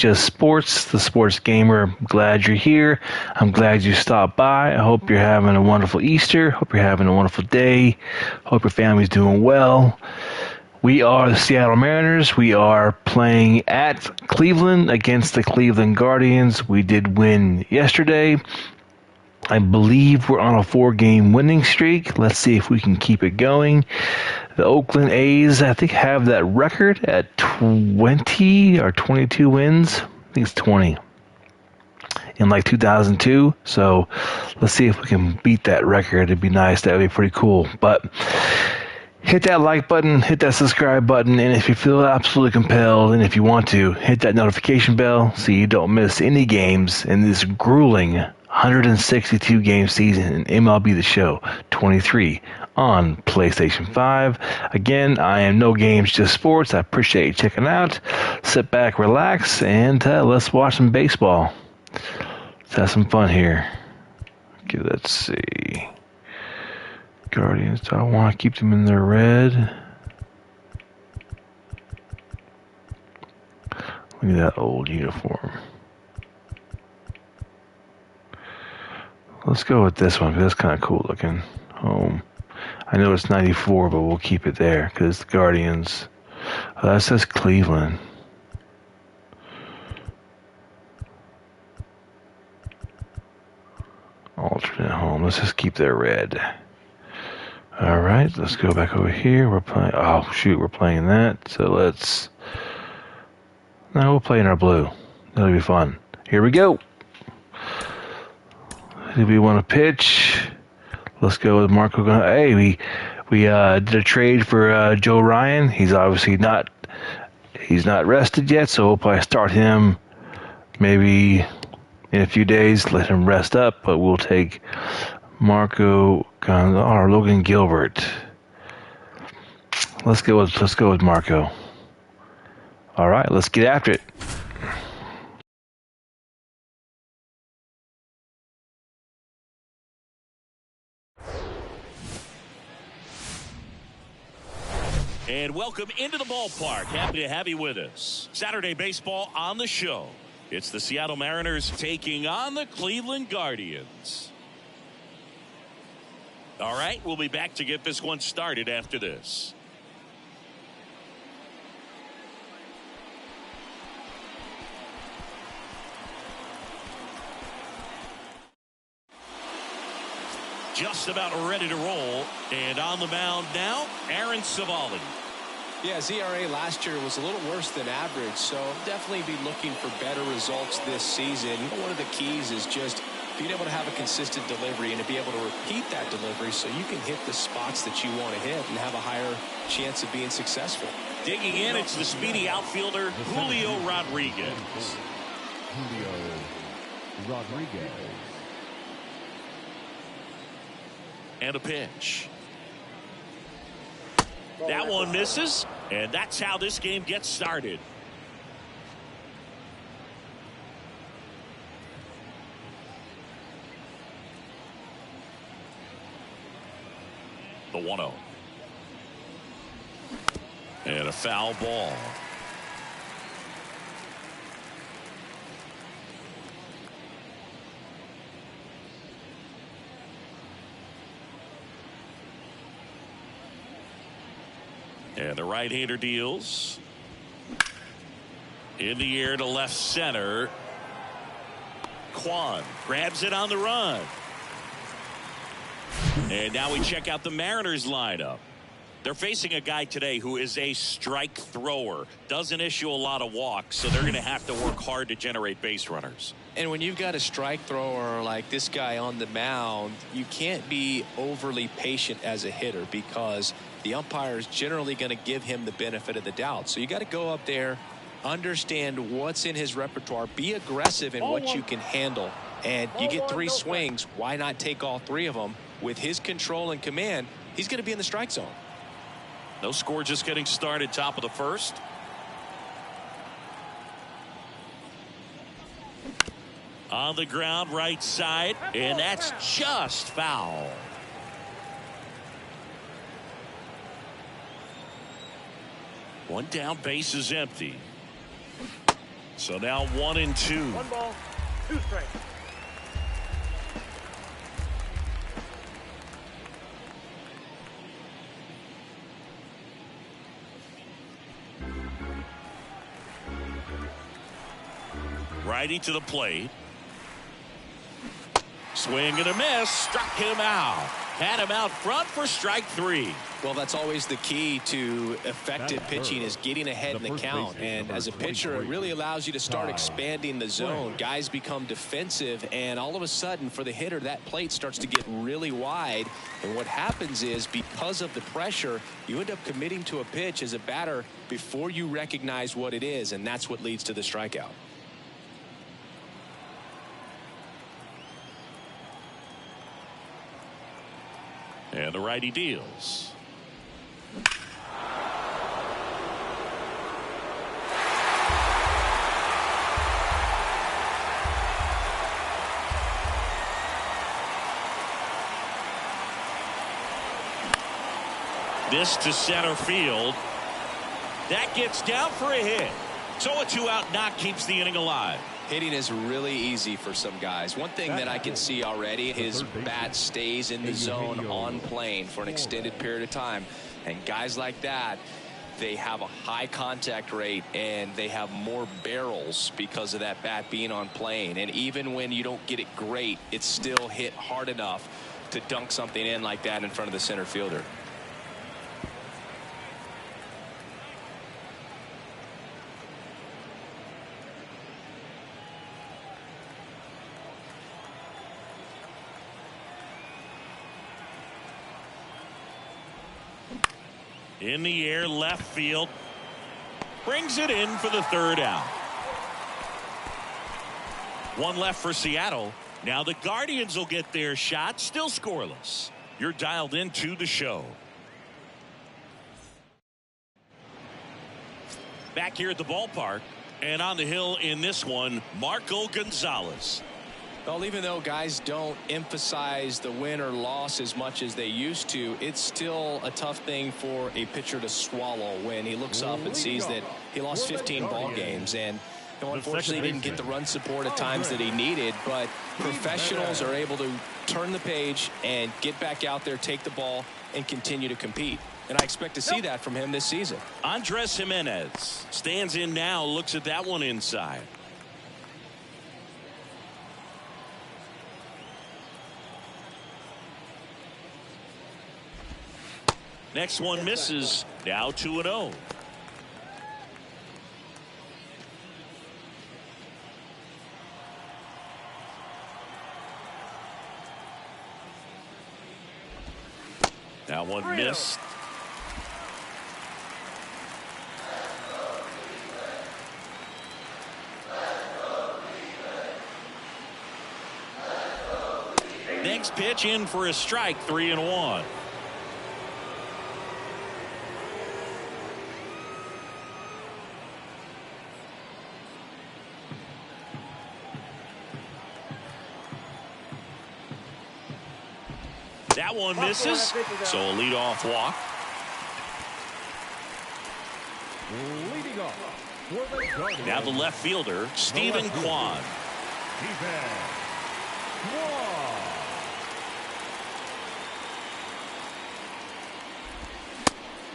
Just Sports, the Sports Gamer. I'm glad you're here. I'm glad you stopped by. I hope you're having a wonderful Easter. Hope you're having a wonderful day. Hope your family's doing well. We are the Seattle Mariners. We are playing at Cleveland against the Cleveland Guardians. We did win yesterday. I believe we're on a 4-game winning streak. Let's see if we can keep it going. The Oakland A's, I think, have that record at 20 or 22 wins. I think it's 20 in like 2002. So let's see if we can beat that record. It'd be nice. That would be pretty cool. But hit that like button, hit that subscribe button, and if you feel absolutely compelled, and if you want to, hit that notification bell so you don't miss any games in this grueling 162 game season in MLB The Show 23 on PlayStation 5. Again, I am No Games, Just Sports. I appreciate you checking out. Sit back, relax, and let's watch some baseball. Let's have some fun here. Okay, let's see. Guardians, do I want to keep them in their red? Look at that old uniform. Let's go with this one, because that's kind of cool looking. Home. I know it's 94, but we'll keep it there, because the Guardians. Oh, that says Cleveland. Alternate home. Let's just keep their red. Alright, let's go back over here. We're playing. Oh, shoot, we're playing that. So let's. No, we'll play in our blue. That'll be fun. Here we go. Do we want to pitch? Let's go with Marco. Hey, we did a trade for Joe Ryan. He's obviously not rested yet, so we'll probably start him maybe in a few days. Let him rest up, but we'll take Marco or Logan Gilbert. Let's go with Marco. All right, let's get after it. And welcome into the ballpark. Happy to have you with us. Saturday baseball on the show. It's the Seattle Mariners taking on the Cleveland Guardians. All right, we'll be back to get this one started after this. Just about ready to roll. And on the mound now, Aaron Savali. Yeah, his ERA last year was a little worse than average, so definitely be looking for better results this season. One of the keys is just being able to have a consistent delivery and to be able to repeat that delivery so you can hit the spots that you want to hit and have a higher chance of being successful. Digging in, it's the speedy outfielder, Julio Rodriguez. Julio Rodriguez. And a pitch. That one misses, and that's how this game gets started. The 1-0. And a foul ball. And the right-hander deals. In the air to left center. Kwan grabs it on the run. And now we check out the Mariners lineup. They're facing a guy today who is a strike thrower. Doesn't issue a lot of walks, so they're going to have to work hard to generate base runners. And when you've got a strike thrower like this guy on the mound, you can't be overly patient as a hitter because the umpire is generally going to give him the benefit of the doubt. So you got to go up there, understand what's in his repertoire, be aggressive in what you can handle. And you get 3 swings, why not take all 3 of them? With his control and command, he's going to be in the strike zone. No score, just getting started, top of the first. On the ground, right side, and that's just foul. One down, base is empty. So now 1-2. 1 ball, 2 strikes. Righty to the plate. Swing and a miss. Struck him out. Had him out front for strike 3. Well, that's always the key to effective pitching, is getting ahead in the count. And as a pitcher, it really allows you to start expanding the zone. Guys become defensive, and all of a sudden, for the hitter, that plate starts to get really wide. And what happens is, because of the pressure, you end up committing to a pitch as a batter before you recognize what it is, and that's what leads to the strikeout. And the righty deals. This to center field. That gets down for a hit. So a 2-out knock keeps the inning alive. Hitting is really easy for some guys. One thing that I can see already, his bat stays in the zone on plane for an extended period of time. And guys like that, they have a high contact rate and they have more barrels because of that bat being on plane. And even when you don't get it great, it's still hit hard enough to dunk something in like that in front of the center fielder. In the air, left field. Brings it in for the 3rd out. 1 left for Seattle. Now the Guardians will get their shot. Still scoreless. You're dialed into the show. Back here at the ballpark. And on the hill in this one, Marco Gonzalez. Well, even though guys don't emphasize the win or loss as much as they used to, it's still a tough thing for a pitcher to swallow when he looks up and sees that he lost 15 ball games. And unfortunately, he didn't get the run support at times that he needed. But professionals are able to turn the page and get back out there, take the ball, and continue to compete. And I expect to see that from him this season. Andres Jimenez stands in now, looks at that one inside. Next one misses. Now 2-0. That one missed. Next pitch in for a strike, 3-1. That one misses, so a leadoff walk. Leading off for the Guardians. Now the left fielder, Stephen Kwan.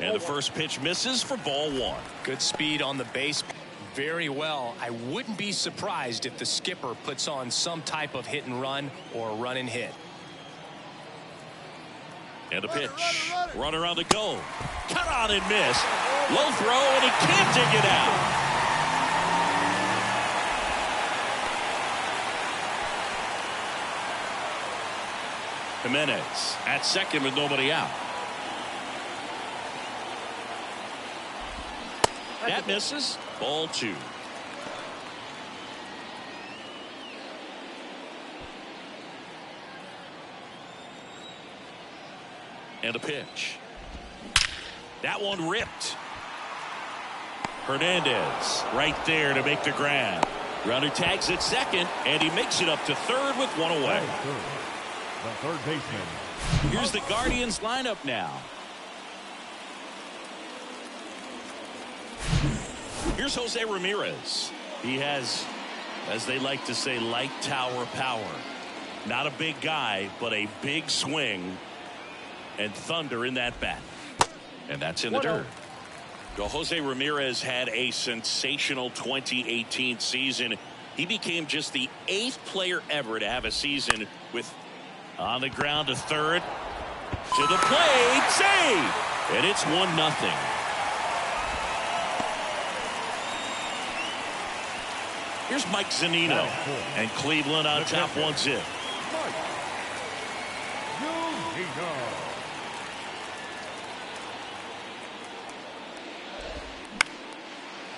And the first pitch misses for ball 1. Good speed on the base. Very well. I wouldn't be surprised if the skipper puts on some type of hit and run or run and hit. And a pitch. Runner on the go. Cut on and miss. Low throw, and he can't dig it out. Jimenez at second with nobody out. That misses. Ball 2. And a pitch. That one ripped. Hernandez right there to make the grab. Runner tags at second, and he makes it up to third with one away. The third baseman. Here's the Guardians lineup now. Here's Jose Ramirez. He has, as they like to say, light tower power. Not a big guy, but a big swing and thunder in that bat. And that's in the dirt. Well, Jose Ramirez had a sensational 2018 season. He became just the 8th player ever to have a season with on the ground to third, to the plate, save, and it's 1-0. Here's Mike Zunino, and Cleveland on top 1-0.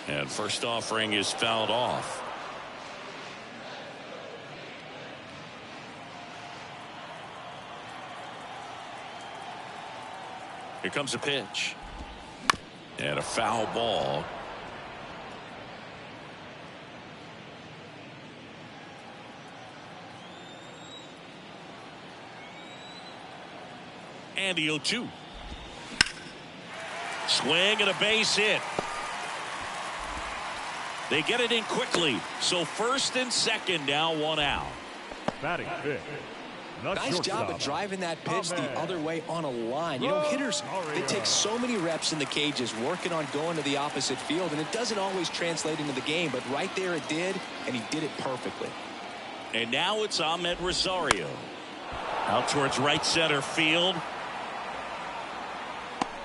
And first offering is fouled off. Here comes a pitch. And a foul ball. And the 0-2. Swing and a base hit. They get it in quickly. So first and second, now 1 out. Batting fifth. Nice job of driving that pitch the other way on a line. You know, hitters, they take so many reps in the cages working on going to the opposite field, and it doesn't always translate into the game, but right there it did, and he did it perfectly. And now it's Ahmed Rosario. Out towards right center field.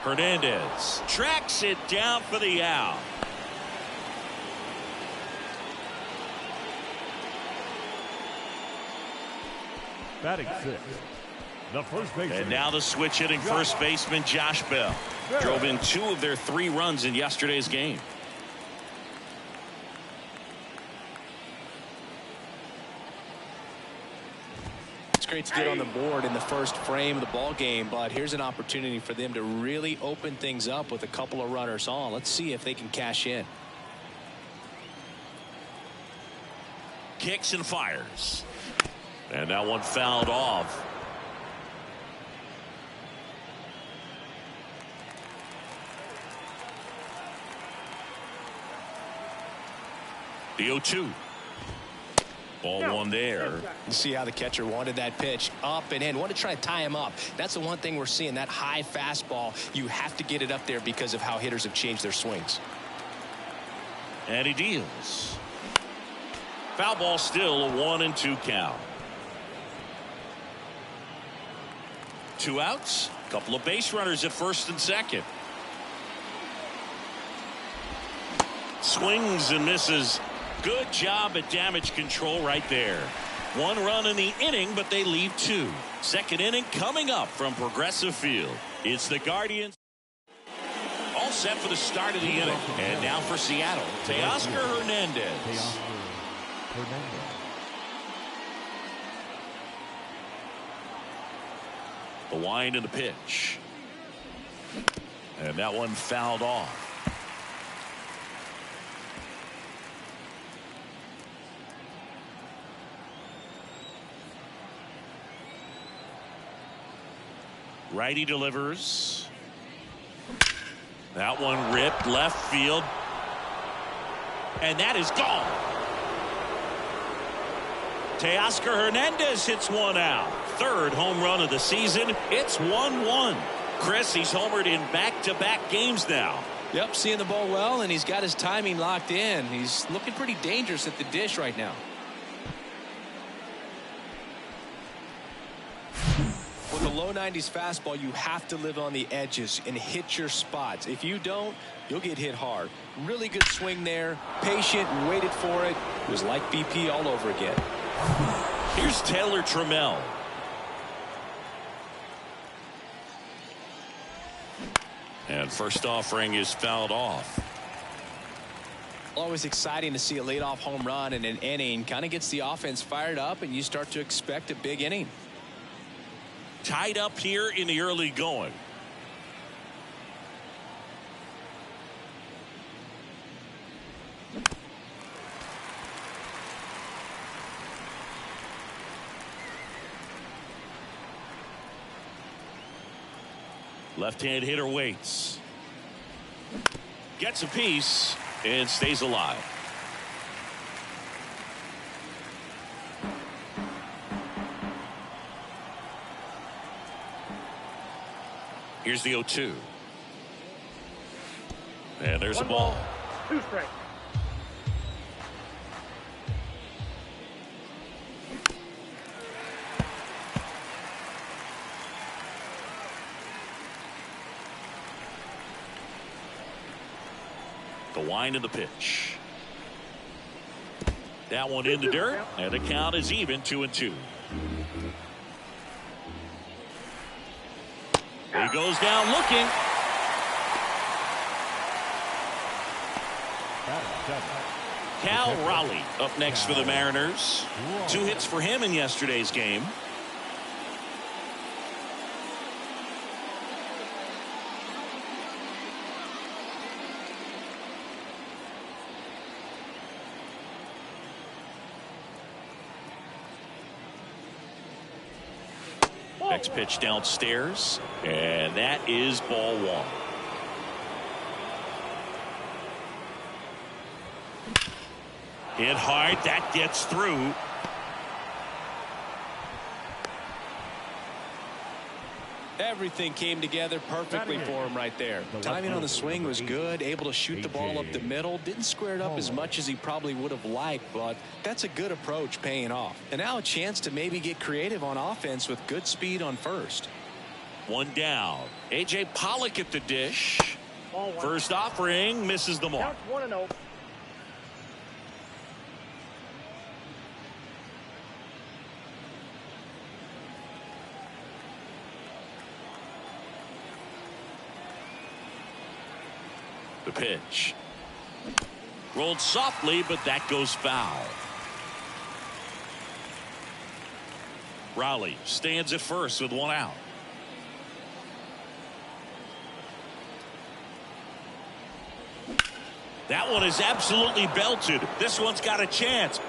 Hernandez tracks it down for the out. Batting sixth. The first baseman. And now the switch hitting first baseman Josh Bell. Drove in 2 of their 3 runs in yesterday's game. It's great to get on the board in the first frame of the ball game, but here's an opportunity for them to really open things up with a couple of runners on. Let's see if they can cash in. Kicks and fires. And that one fouled off. The 0-2. Ball one there. You see how the catcher wanted that pitch up and in. Wanted to try to tie him up. That's the one thing we're seeing, that high fastball. You have to get it up there because of how hitters have changed their swings. And he deals. Foul ball, still a 1-2 count. 2 outs. Couple of base runners at first and second. Swings and misses. Good job at damage control right there. 1 run in the inning, but they leave 2. Second inning coming up from Progressive Field. It's the Guardians. All set for the start of the inning. And now for Seattle, Teoscar Hernandez. The wind and the pitch. And that one fouled off. Righty delivers. That one ripped left field. And that is gone. Teoscar Hernandez hits 1 out. 3rd home run of the season. It's 1-1. Chris, he's homered in back-to-back games now. Yep, seeing the ball well, and he's got his timing locked in. He's looking pretty dangerous at the dish right now. With a low 90s fastball, you have to live on the edges and hit your spots. If you don't, you'll get hit hard. Really good swing there. Patient, waited for it. It was like BP all over again. Here's Taylor Trammell. And first offering is fouled off. Always exciting to see a leadoff home run in an inning. Kind of gets the offense fired up, and you start to expect a big inning. Tied up here in the early going. Left-hand hitter waits. Gets a piece and stays alive. Here's the 0-2. And there's a ball. 2 strikes. The wind of the pitch. That one in the dirt, and the count is even, 2-2. He goes down looking. Cal Raleigh up next for the Mariners. 2 hits for him in yesterday's game. Next pitch downstairs, and that is ball 1. Hit hard, that gets through. Everything came together perfectly for him right there. Timing on the swing was good, able to shoot the ball up the middle. Didn't square it up as much as he probably would have liked, but that's a good approach paying off. And now a chance to maybe get creative on offense with good speed on first. 1 down. A.J. Pollock at the dish. First offering, misses the mark. Counts 1-0. The pitch. Rolled softly, but that goes foul. Raleigh stands at first with 1 out. That one is absolutely belted. This one's got a chance.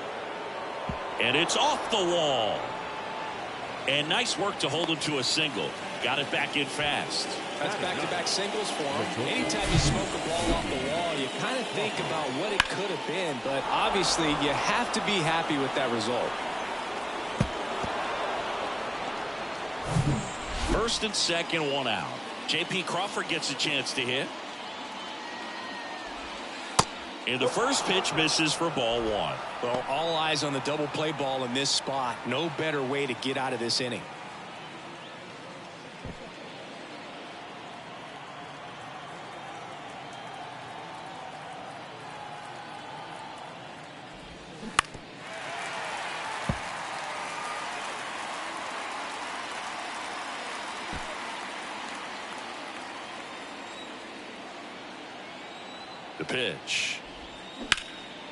And it's off the wall. And nice work to hold him to a single. Got it back in fast. That's back-to-back singles for him. Anytime you smoke a ball off the wall, you kind of think about what it could have been, but obviously you have to be happy with that result. First and second, 1 out. J.P. Crawford gets a chance to hit. And the first pitch misses for ball 1. Well, all eyes on the double play ball in this spot. No better way to get out of this inning. The pitch.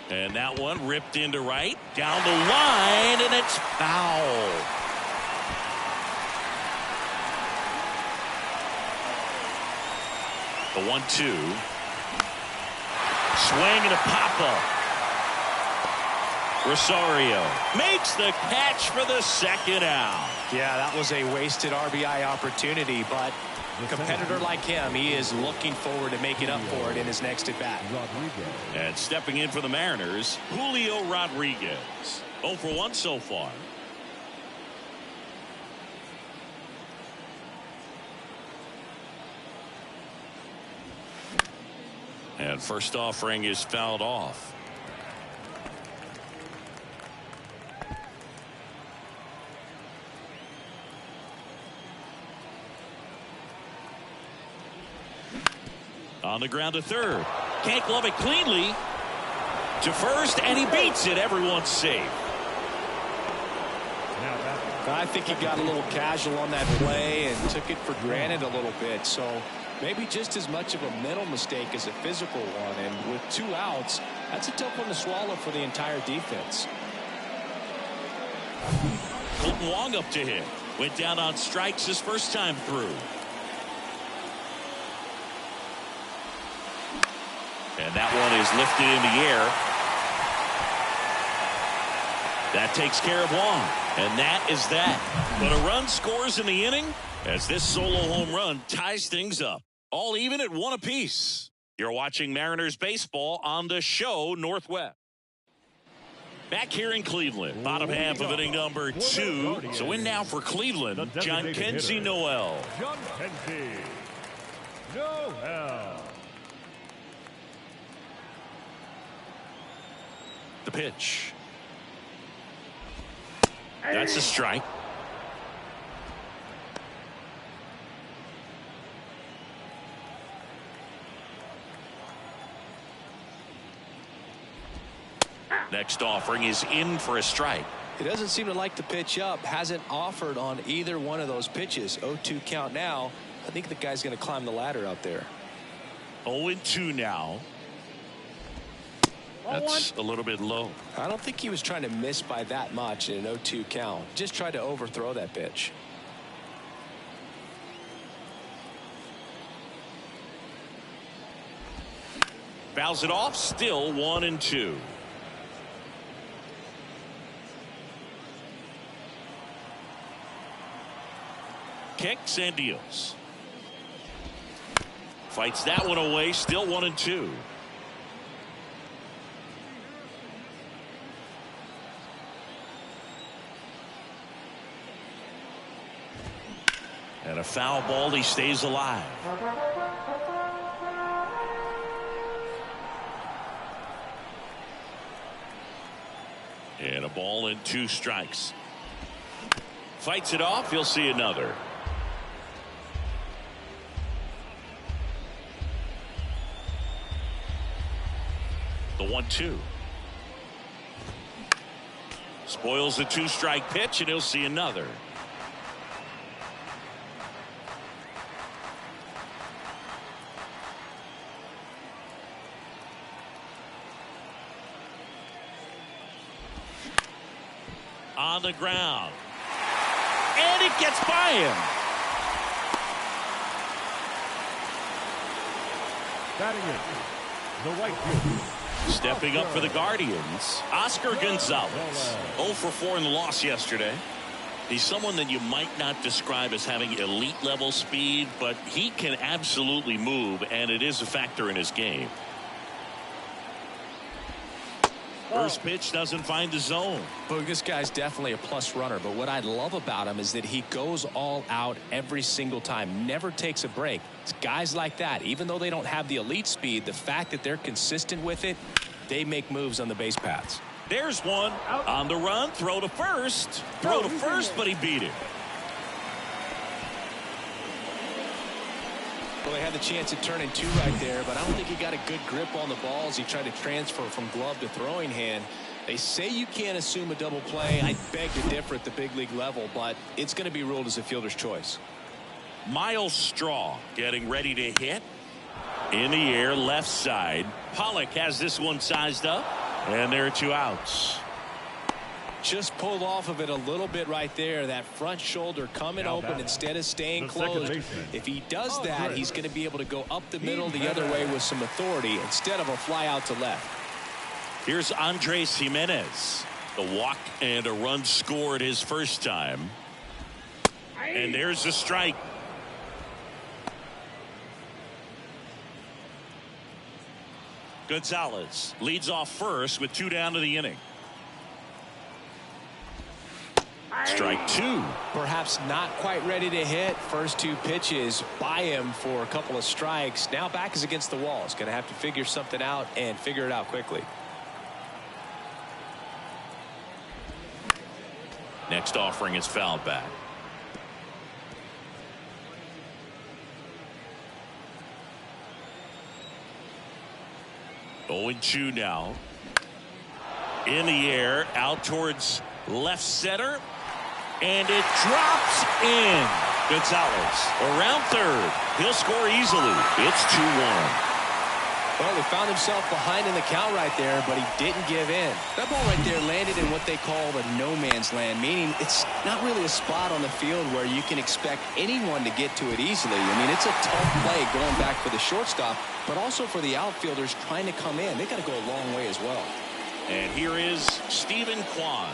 And that one ripped into right. Down the line, and it's foul. The 1-2. Swing and a pop-up. Rosario makes the catch for the second out. Yeah, that was a wasted RBI opportunity, but a competitor like him, he is looking forward to making up for it in his next at-bat. And stepping in for the Mariners, Julio Rodriguez. 0 for 1 so far. And first offering is fouled off. On the ground to third. Can't glove it cleanly. To first, and he beats it. Everyone's safe. I think he got a little casual on that play and took it for granted a little bit. So maybe just as much of a mental mistake as a physical one. And with 2 outs, that's a tough one to swallow for the entire defense. Colton Wong up to hit. Went down on strikes his first time through. And that one is lifted in the air. That takes care of Wong. And that is that. But a run scores in the inning as this solo home run ties things up. All even at 1 apiece. You're watching Mariners baseball on the show Northwest. Back here in Cleveland, bottom half of inning number 2. So in now for Cleveland, John Kenzie Noel. John Kenzie. No hell. The pitch. That's a strike. Next offering is in for a strike. He doesn't seem to like the pitch up. Hasn't offered on either one of those pitches. 0-2 count now. I think the guy's going to climb the ladder out there. 0-2 now. That's a little bit low. I don't think he was trying to miss by that much in an 0-2 count. Just tried to overthrow that pitch. Fouls it off. Still 1-2. Kicks and deals. Fights that one away. Still 1-2. And a foul ball. He stays alive. And a ball and 2 strikes. Fights it off. He'll see another. The 1-2. Spoils the 2-strike pitch, and he'll see another. On the ground. And it gets by him. Batting it, the right fielder. Stepping up for the Guardians, Oscar Gonzalez. 0 for 4 in the loss yesterday. He's someone that you might not describe as having elite level speed, but he can absolutely move, and it is a factor in his game. First pitch doesn't find the zone. But this guy's definitely a plus runner. But what I love about him is that he goes all out every single time. Never takes a break. It's guys like that, even though they don't have the elite speed, the fact that they're consistent with it, they make moves on the base paths. There's one. On the run. Throw to first. Throw to first, but he beat it. Well, they had the chance at turning 2 right there, but I don't think he got a good grip on the ball as he tried to transfer from glove to throwing hand. They say you can't assume a double play. I beg to differ at the big league level, but it's going to be ruled as a fielder's choice. Miles Straw getting ready to hit. In the air, left side. Pollock has this one sized up, and there are 2 outs. Just pulled off of it a little bit right there. That front shoulder coming open instead of staying closed. If he does that, he's going to be able to go up the middle the other way with some authority instead of a fly out to left. Here's Andres Jimenez. The walk and a run scored his first time. And there's the strike. Gonzalez leads off first with 2 down to the inning. Strike 2. Perhaps not quite ready to hit. First 2 pitches by him for a couple of strikes. Now back is against the wall. He's going to have to figure something out and figure it out quickly. Next offering is fouled back. Oh, 0-2 now. In the air, out towards left center. And it drops in. Gonzalez around third. He'll score easily. It's 2-1. Well, he found himself behind in the count right there, but he didn't give in. That ball right there landed in what they call the no man's land, meaning it's not really a spot on the field where you can expect anyone to get to it easily. I mean, it's a tough play going back for the shortstop, but also for the outfielders trying to come in. They got to go a long way as well. And here is Stephen Kwan.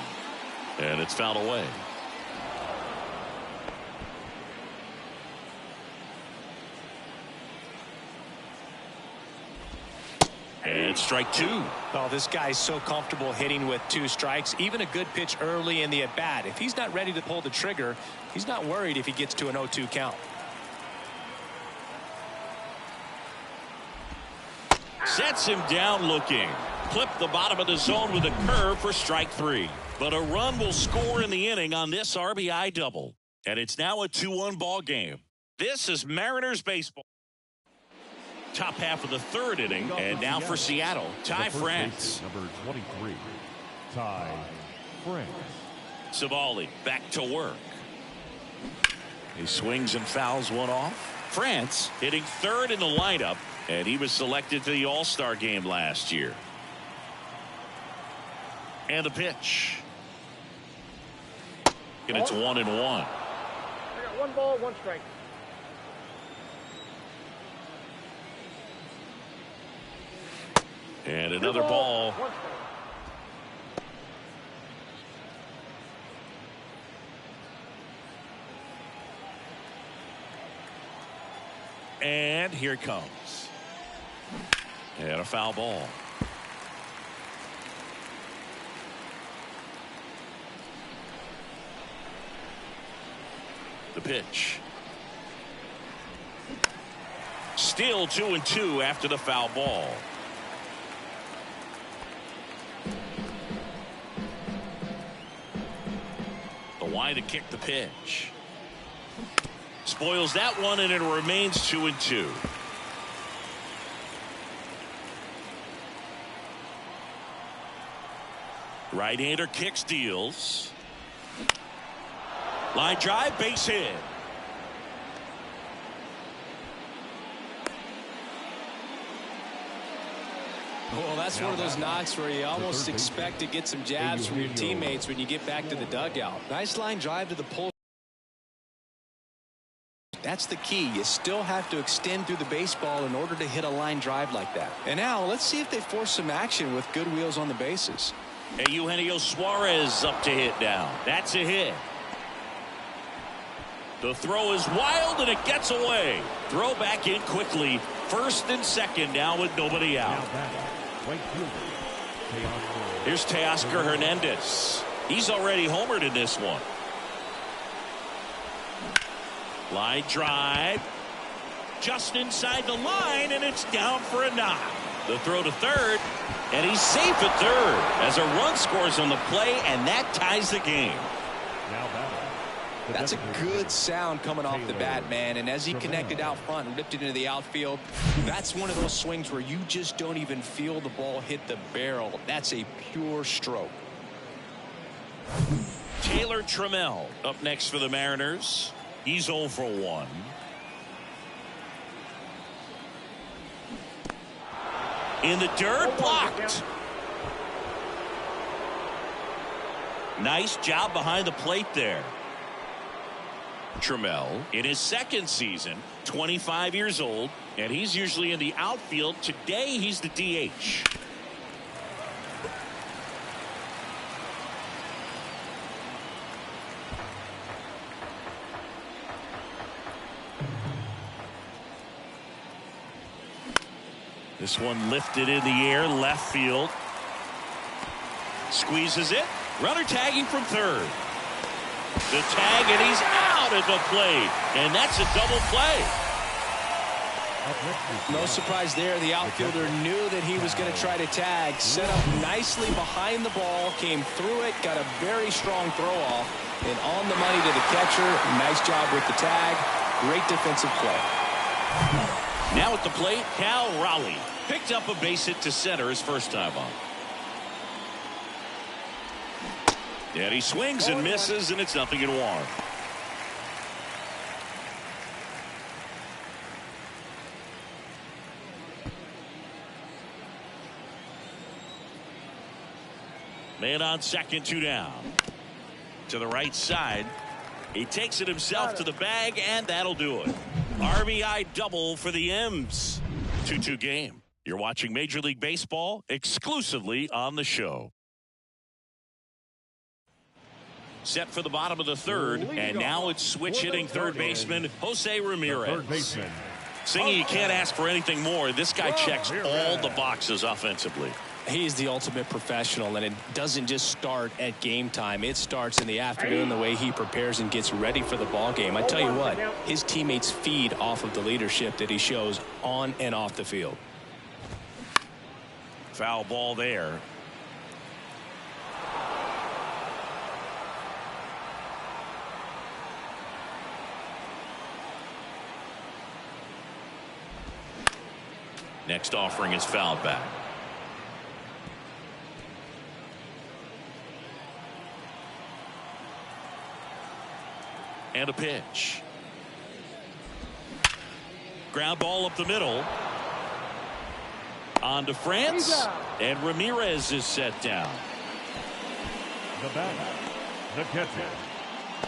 And it's fouled away. And strike 2. Oh, this guy's so comfortable hitting with 2 strikes. Even a good pitch early in the at-bat. If he's not ready to pull the trigger, he's not worried if he gets to an 0-2 count. Sets him down looking. Clip the bottom of the zone with a curve for strike 3. But a run will score in the inning on this RBI double. And it's now a 2-1 ball game. This is Mariners baseball. Top half of the third inning. And now for Seattle, Ty France. Number 23, Ty France. Savali back to work. He swings and fouls one off. France hitting third in the lineup. And he was selected to the All-Star game last year. And the pitch. And it's 1-1. I got 1 ball, 1 strike. And another ball. 1 strike. And here it comes. And a foul ball. The pitch. Still 2-2 after the foul ball. The wide to kick the pitch. Spoils that one, and it remains 2-2. Right-hander kicks, deals. Line drive, base hit. Well, that's one of those knocks where you almost expect to get some jabs from your teammates when you get back to the dugout. Nice line drive to the pole. That's the key. You still have to extend through the baseball in order to hit a line drive like that. And now let's see if they force some action with good wheels on the bases. And Eugenio Suarez up to hit now. That's a hit. The throw is wild, and it gets away. Throw back in quickly. First and second now with nobody out. Here's Teoscar Hernandez. He's already homered in this one. Line drive. Just inside the line, and it's down for a knock. The throw to third, and he's safe at third as a run scores on the play, and that ties the game. That's a good sound coming off the bat, man. And as he connected out front and ripped it into the outfield, that's one of those swings where you just don't even feel the ball hit the barrel. That's a pure stroke. Taylor Trammell up next for the Mariners. He's 0 for 1. In the dirt, blocked. Nice job behind the plate there. Trammell in his second season, 25 years old, and he's usually in the outfield. Today he's the DH. This one lifted in the air, left field. Squeezes it. Runner tagging from third. The tag, and he's out at the plate. And that's a double play. No surprise there. The outfielder knew that he was going to try to tag. Set up nicely behind the ball. Came through it. Got a very strong throw off. And on the money to the catcher. Nice job with the tag. Great defensive play. Now at the plate, Cal Raleigh. Picked up a base hit to center his first time on. And he swings and misses, and it's 0-1. Man on second, 2 down. To the right side. He takes it himself to the bag, and that'll do it. RBI double for the M's. 2-2 game. You're watching Major League Baseball exclusively on the show. Set for the bottom of the third, and now it's switch hitting third baseman Jose Ramirez. Singing, you can't ask for anything more. This guy checks all the boxes offensively. He's the ultimate professional, and it doesn't just start at game time. It starts in the afternoon, the way he prepares and gets ready for the ball game. I tell you what, his teammates feed off of the leadership that he shows on and off the field. Foul ball there. Next offering is fouled back. And a pitch. Ground ball up the middle. On to France. And Ramirez is set down. The batter, the catcher,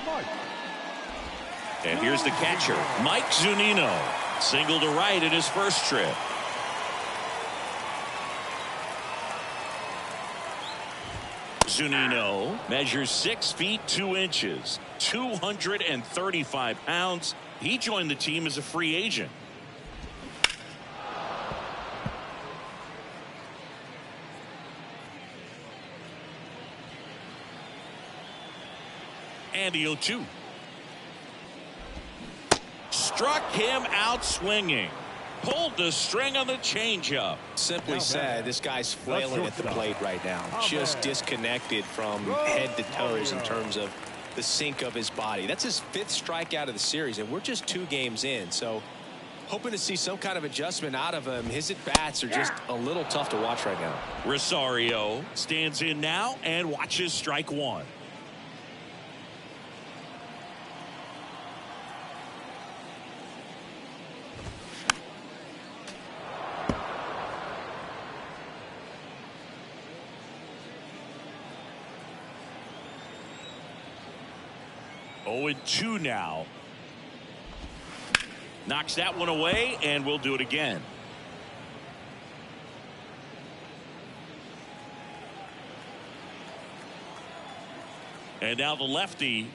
Mike. And here's the catcher, Mike Zunino. Single to right in his first trip. Zunino measures 6 feet 2 inches, 235 pounds. He joined the team as a free agent. And the 0-2. Struck him out swinging. Pulled the string on the changeup. Simply said, this guy's flailing at the plate right now. Just disconnected from head to toes in terms of the sink of his body. That's his 5th strikeout of the series, and we're just 2 games in. So hoping to see some kind of adjustment out of him. His at-bats are just a little tough to watch right now. Rosario stands in now and watches strike 1. Oh, 0-2 now. Knocks that one away, and we'll do it again. And now the lefty.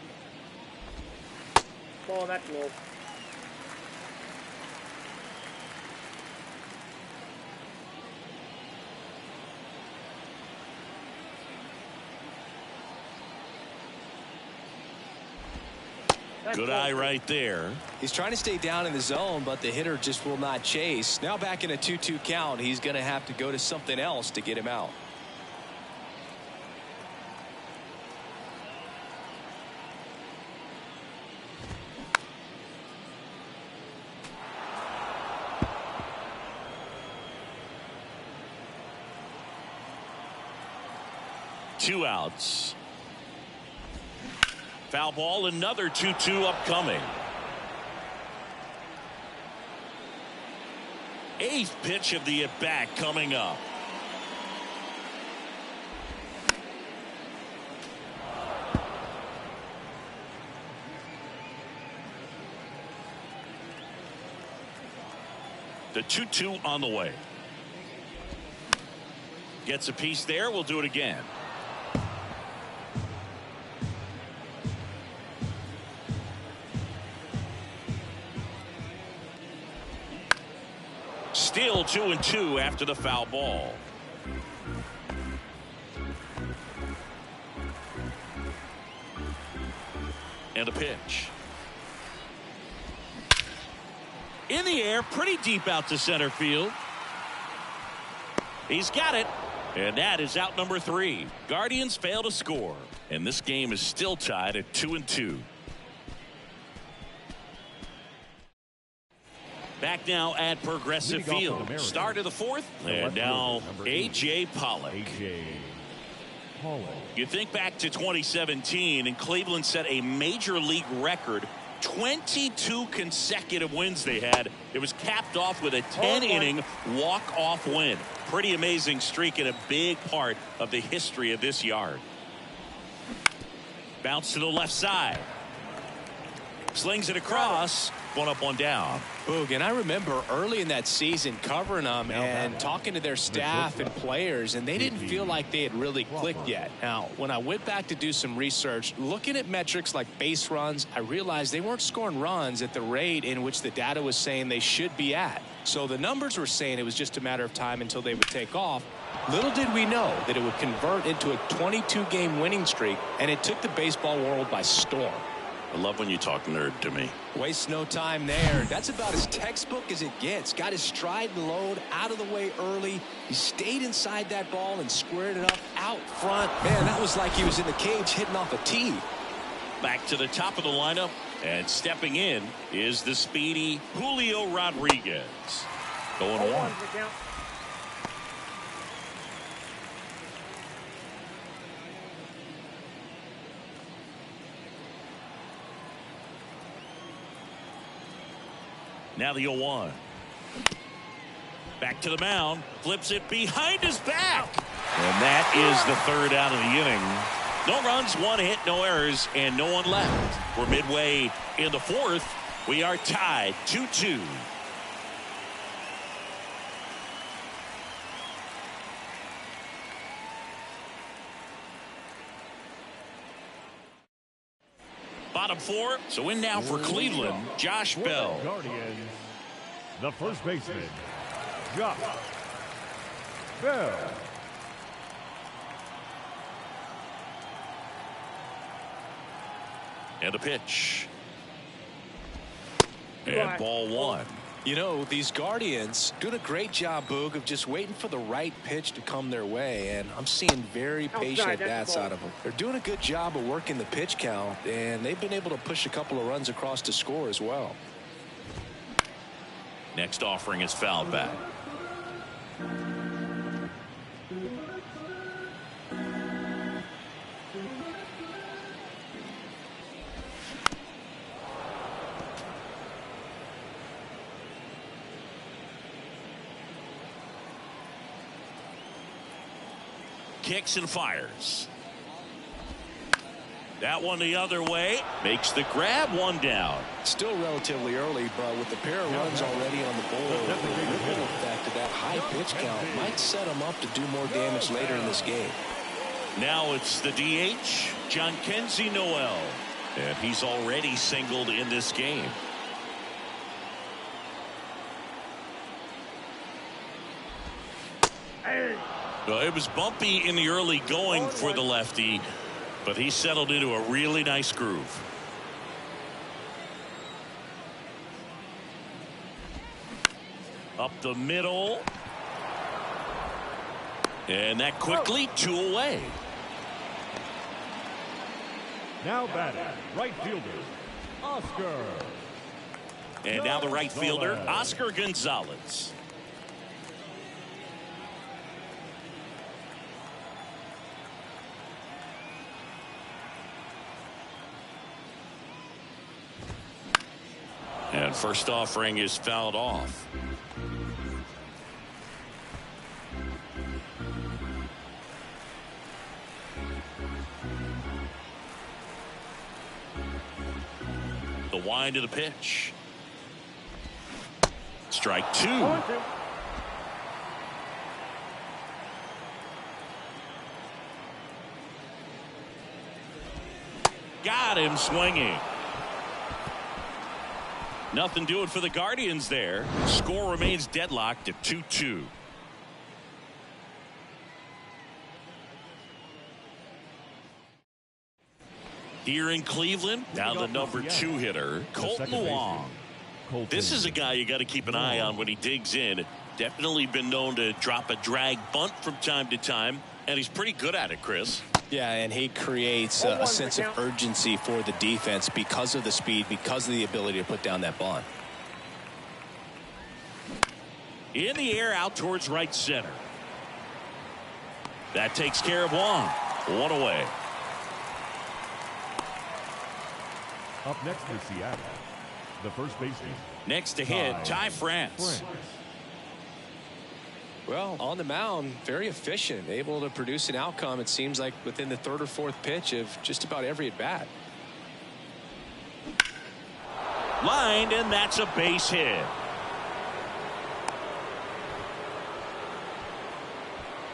Ball, that's low. Good eye right there. He's trying to stay down in the zone, but the hitter just will not chase. Now back in a 2-2 count, he's going to have to go to something else to get him out. Two outs. Foul ball, another 2-2 upcoming. 8th pitch of the at-bat coming up. The 2-2 on the way. Gets a piece there. We'll do it again. Still 2-2 after the foul ball. And a pitch. In the air, pretty deep out to center field. He's got it. And that is out number 3. Guardians fail to score. And this game is still tied at 2-2. Back now at Progressive Field. Start of the 4th. And now A.J. Pollock. You think back to 2017, and Cleveland set a major league record. 22 consecutive wins they had. It was capped off with a 10-inning walk-off win. Pretty amazing streak and a big part of the history of this yard. Bounce to the left side. Slings it across. 1 up, 1 down. Boog, and I remember early in that season covering them and talking to their staff and players, and they didn't feel like they had really clicked yet. Now, when I went back to do some research, looking at metrics like base runs, I realized they weren't scoring runs at the rate in which the data was saying they should be at. So the numbers were saying it was just a matter of time until they would take off. Little did we know that it would convert into a 22-game winning streak, and it took the baseball world by storm. I love when you talk nerd to me. Waste no time there. That's about as textbook as it gets. Got his stride and load out of the way early. He stayed inside that ball and squared it up out front. Man, that was like he was in the cage hitting off a tee. Back to the top of the lineup, and stepping in is the speedy Julio Rodriguez. Going on. Now the 0-1. Back to the mound. Flips it behind his back. And that is the third out of the inning. No runs, one hit, no errors, and no one left. We're midway in the fourth. We are tied 2-2. Bottom four. So in now for Cleveland, Josh Bell. Guardians, the first baseman, Josh Bell. And a pitch. And ball one. You know, these Guardians doing a great job, Boog, of just waiting for the right pitch to come their way, and I'm seeing very patient at-bats out of them. They're doing a good job of working the pitch count, and they've been able to push a couple of runs across to score as well. Next offering is fouled back. Kicks and fires. That one the other way. Makes the grab, one down. Still relatively early, but with the pair of runs already on the board, the ripple effect of that high pitch count might set them up to do more damage later in this game. Now it's the DH, Jhonkensy Noel. And he's already singled in this game. Well, it was bumpy in the early going for the lefty, but he settled into a really nice groove. Up the middle. And that quickly, two away. Now batting, right fielder, Oscar. And now the right fielder, Oscar Gonzalez. And first offering is fouled off. The wind of the pitch. Strike two. Got him swinging. Nothing doing for the Guardians there. Score remains deadlocked at 2-2. Here in Cleveland, now the number 2 hitter, Colton Wong. This is a guy you got to keep an eye on when he digs in. Definitely been known to drop a drag bunt from time to time, and he's pretty good at it, Chris. Yeah, and he creates a sense of urgency for the defense because of the speed, because of the ability to put down that bunt. In the air, out towards right center. That takes care of Wong. One away. Up next is Seattle, the first baseman. Next to hit, Ty France. Well, on the mound, very efficient, able to produce an outcome, it seems like, within the third or fourth pitch of just about every at-bat. Lined, and that's a base hit.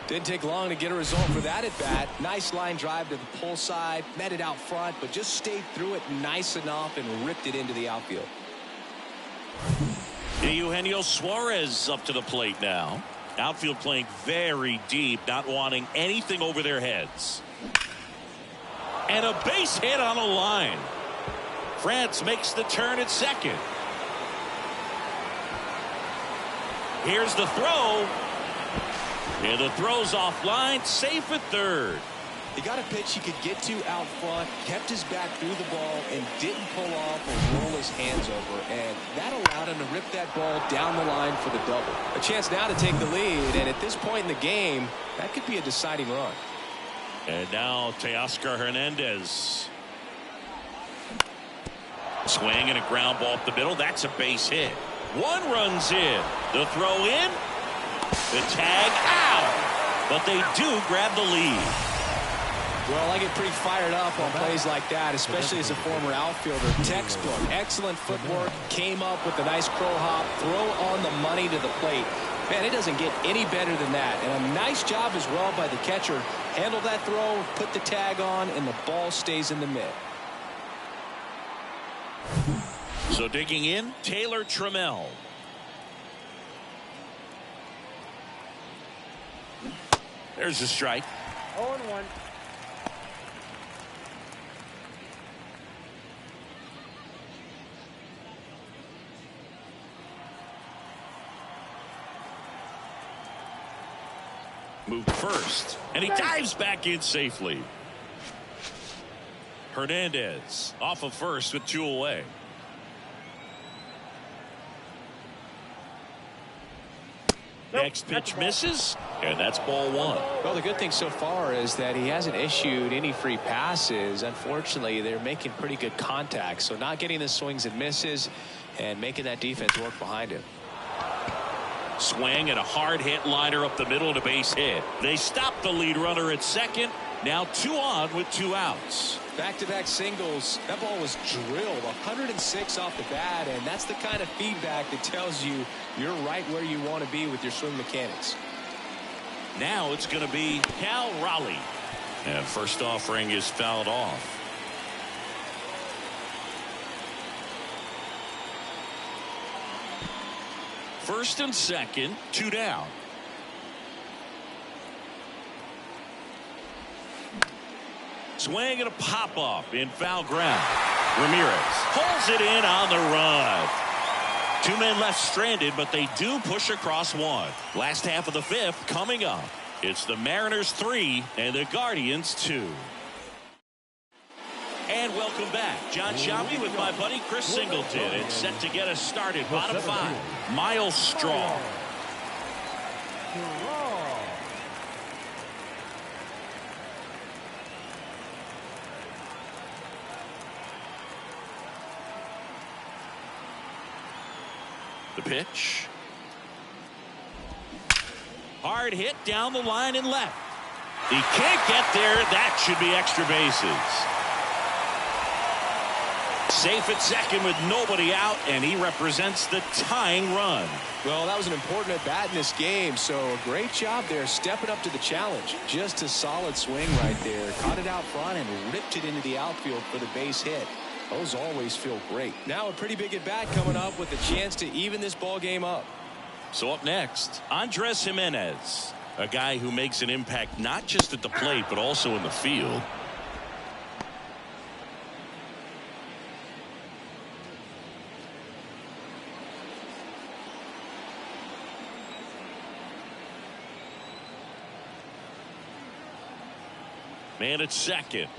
Didn't take long to get a result for that at-bat. Nice line drive to the pull side, met it out front, but just stayed through it nice enough and ripped it into the outfield. Eugenio Suarez up to the plate now. Outfield playing very deep, not wanting anything over their heads. And a base hit on a line. France makes the turn at second. Here's the throw. And the throw's offline, safe at third. He got a pitch he could get to out front, kept his back through the ball, and didn't pull off or roll his hands over. And that allowed him to rip that ball down the line for the double. A chance now to take the lead, and at this point in the game, that could be a deciding run. And now Teoscar Hernandez. Swing and a ground ball up the middle. That's a base hit. One run's in. The throw in. The tag out. But they do grab the lead. Well, I get pretty fired up on plays like that, especially as a former outfielder. Textbook, excellent footwork, came up with a nice crow hop, throw on the money to the plate. Man, it doesn't get any better than that. And a nice job as well by the catcher. Handled that throw, put the tag on, and the ball stays in the mitt. So digging in, Taylor Trammell. There's a strike. 0-1. Moved first, and he dives back in safely. Hernandez off of first with 2 away. Next pitch misses, and that's ball 1. Well, the good thing so far is that he hasn't issued any free passes. Unfortunately, they're making pretty good contact, so not getting the swings and misses and making that defense work behind him. Swing and a hard hit liner up the middle and a base hit. They stop the lead runner at second. Now 2 on with 2 outs. Back-to-back singles. That ball was drilled 106 off the bat, and that's the kind of feedback that tells you you're right where you want to be with your swing mechanics. Now it's going to be Cal Raleigh. And first offering is fouled off. First and second, 2 down. Swing and a pop up in foul ground. Ramirez pulls it in on the run. 2 men left stranded, but they do push across 1. Last half of the 5th coming up. It's the Mariners 3 and the Guardians 2. And welcome back. John Shammy with my buddy Chris Singleton. It's set to get us started. Bottom 5. Miles Straw. The pitch. Hard hit down the line and left. He can't get there. That should be extra bases. Safe at second with nobody out, and he represents the tying run. Well, that was an important at bat in this game, so a great job there stepping up to the challenge. Just a solid swing right there. Caught it out front and ripped it into the outfield for the base hit. Those always feel great. Now a pretty big at bat coming up with a chance to even this ball game up. So up next, Andres Jimenez, a guy who makes an impact not just at the plate but also in the field. Man at second.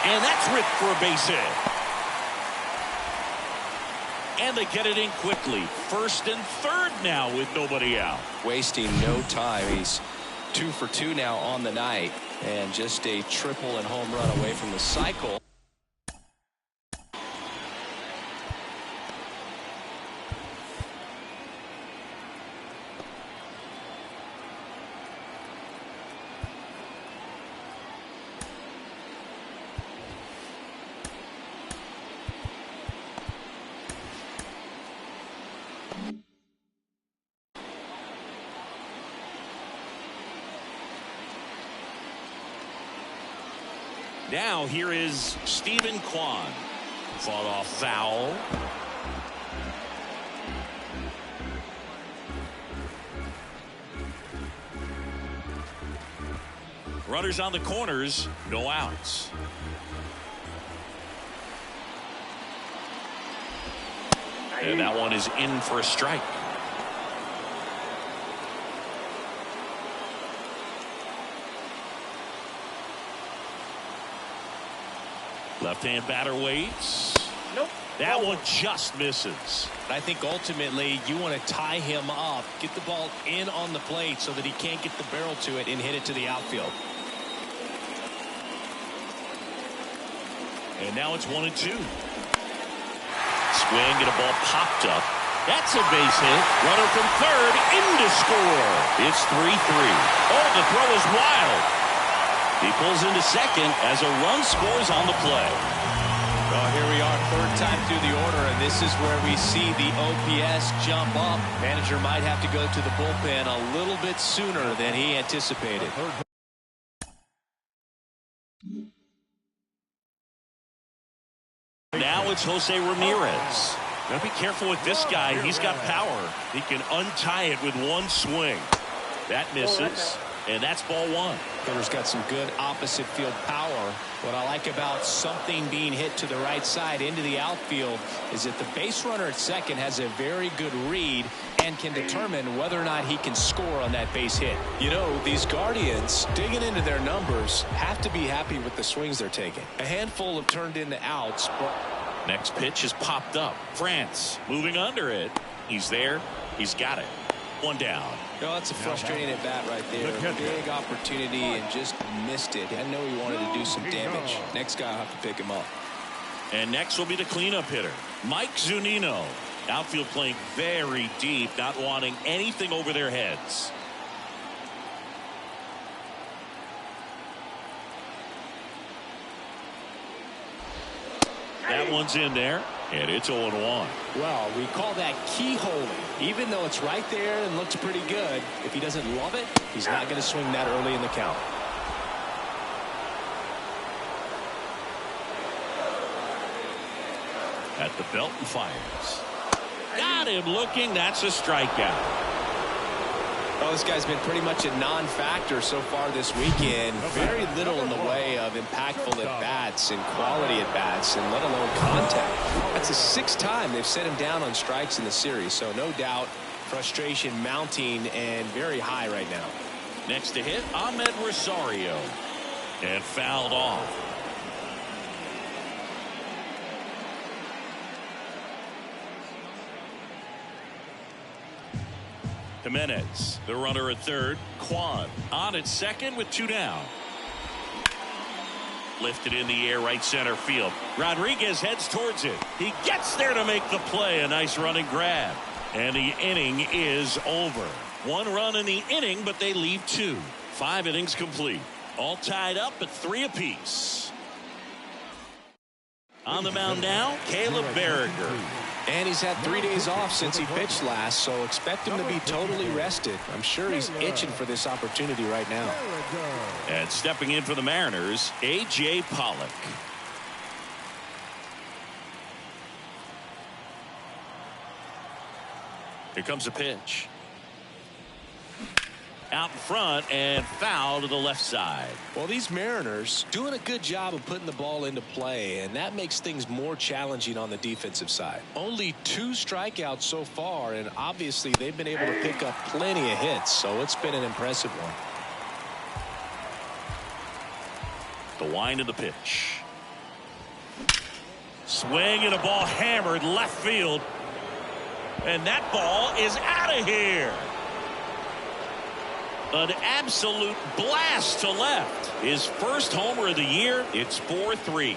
And that's ripped for a base hit. And they get it in quickly. First and third now with nobody out. Wasting no time. He's 2 for 2 now on the night. And just a triple and home run away from the cycle. Now here is Stephen Kwan. Fought off foul. Runners on the corners, no outs. And that one is in for a strike. Left-hand batter waits. Nope. That one just misses. I think ultimately you want to tie him up, get the ball in on the plate so that he can't get the barrel to it and hit it to the outfield. And now it's 1-2. Swing and a ball popped up. That's a base hit. Runner from third in to score. It's 3-3. Oh, the throw is wild. He pulls into second as a run scores on the play. Well, here we are, third time through the order, and this is where we see the OPS jump up. Manager might have to go to the bullpen a little bit sooner than he anticipated. Now it's Jose Ramirez. Gotta be careful with this guy. He's got power. He can untie it with one swing. That misses. And that's ball one. Hitter's got some good opposite field power. What I like about something being hit to the right side into the outfield is that the base runner at second has a very good read and can determine whether or not he can score on that base hit. You know, these Guardians, digging into their numbers, have to be happy with the swings they're taking. A handful have turned into outs, but next pitch is popped up. France moving under it. He's there. He's got it. One down. No, that's a frustrating at bat right there. Big opportunity and just missed it. I know he wanted to do some damage. Next guy will have to pick him up. And next will be the cleanup hitter, Mike Zunino. Outfield playing very deep, not wanting anything over their heads. That one's in there, and it's 0-1. Well, we call that keyholing. Even though it's right there and looks pretty good, if he doesn't love it, he's not going to swing that early in the count. At the belt and fires. Got him looking. That's a strikeout. Well, this guy's been pretty much a non-factor so far this weekend. Very little in the way of impactful at-bats and quality at-bats, and let alone contact. That's the sixth time they've set him down on strikes in the series, so no doubt frustration mounting and very high right now. Next to hit, Ahmed Rosario. And fouled off. Jimenez, the runner at third. Kwan on at second with two down. Lifted in the air, right center field. Rodriguez heads towards it. He gets there to make the play. A nice running grab. And the inning is over. One run in the inning, but they leave two. 5 innings complete. All tied up at 3 apiece. On the mound now, Caleb Berriger. And he's had 3 days off since he pitched last, so expect him to be totally rested. I'm sure he's itching for this opportunity right now. And stepping in for the Mariners, A.J. Pollock. Here comes a pitch. Out in front and foul to the left side. Well, these Mariners doing a good job of putting the ball into play, and that makes things more challenging on the defensive side. Only 2 strikeouts so far, and obviously they've been able to pick up plenty of hits, so it's been an impressive one. The wind of the pitch. Swing and a ball hammered left field. And that ball is out of here. An absolute blast to left. His first homer of the year. It's 4-3.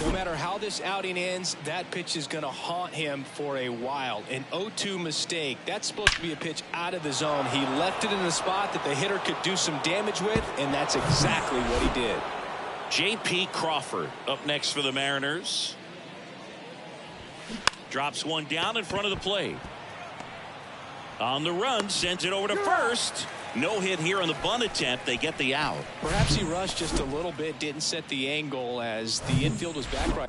No matter how this outing ends, that pitch is going to haunt him for a while. An 0-2 mistake. That's supposed to be a pitch out of the zone. He left it in a spot that the hitter could do some damage with, and that's exactly what he did. J.P. Crawford up next for the Mariners. Drops one down in front of the plate. On the run, sends it over to first. No hit here on the bunt attempt. They get the out. Perhaps he rushed just a little bit, didn't set the angle as the infield was back right.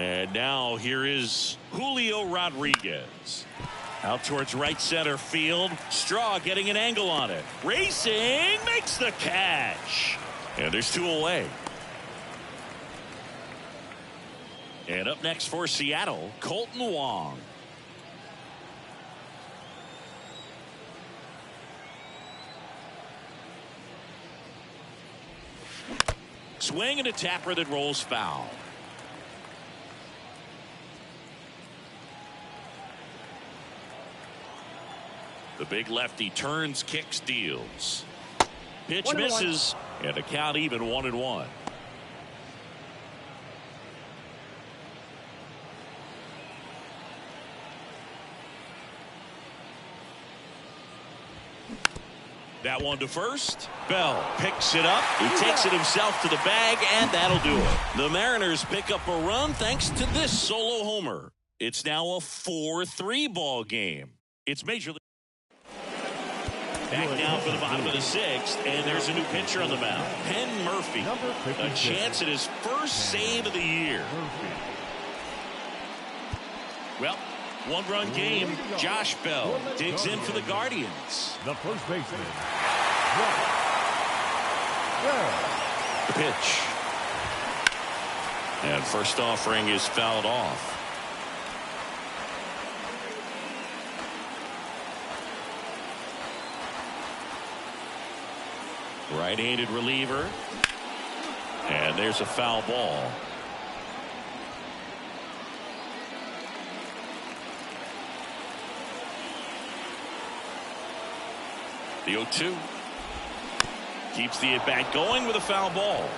And now here is Julio Rodriguez. Out towards right center field. Straw getting an angle on it. Racing, makes the catch. And there's 2 away. And up next for Seattle, Colton Wong. Swing and a tapper that rolls foul. The big lefty turns, kicks, deals. Pitch misses, and a count even 1-1. That one to first. Bell picks it up. He takes it himself to the bag, and that'll do it. The Mariners pick up a run thanks to this solo homer. It's now a 4-3 ball game. It's Major League. Back down for the bottom of the 6th, and there's a new pitcher on the mound. Penn Murphy. A chance at his first save of the year. Well, 1-run game. Josh Bell digs in for the Guardians. The first baseman. The pitch. And first offering is fouled off. Right-handed reliever. And there's a foul ball. The 0-2. Keeps the at-bat going with a foul ball.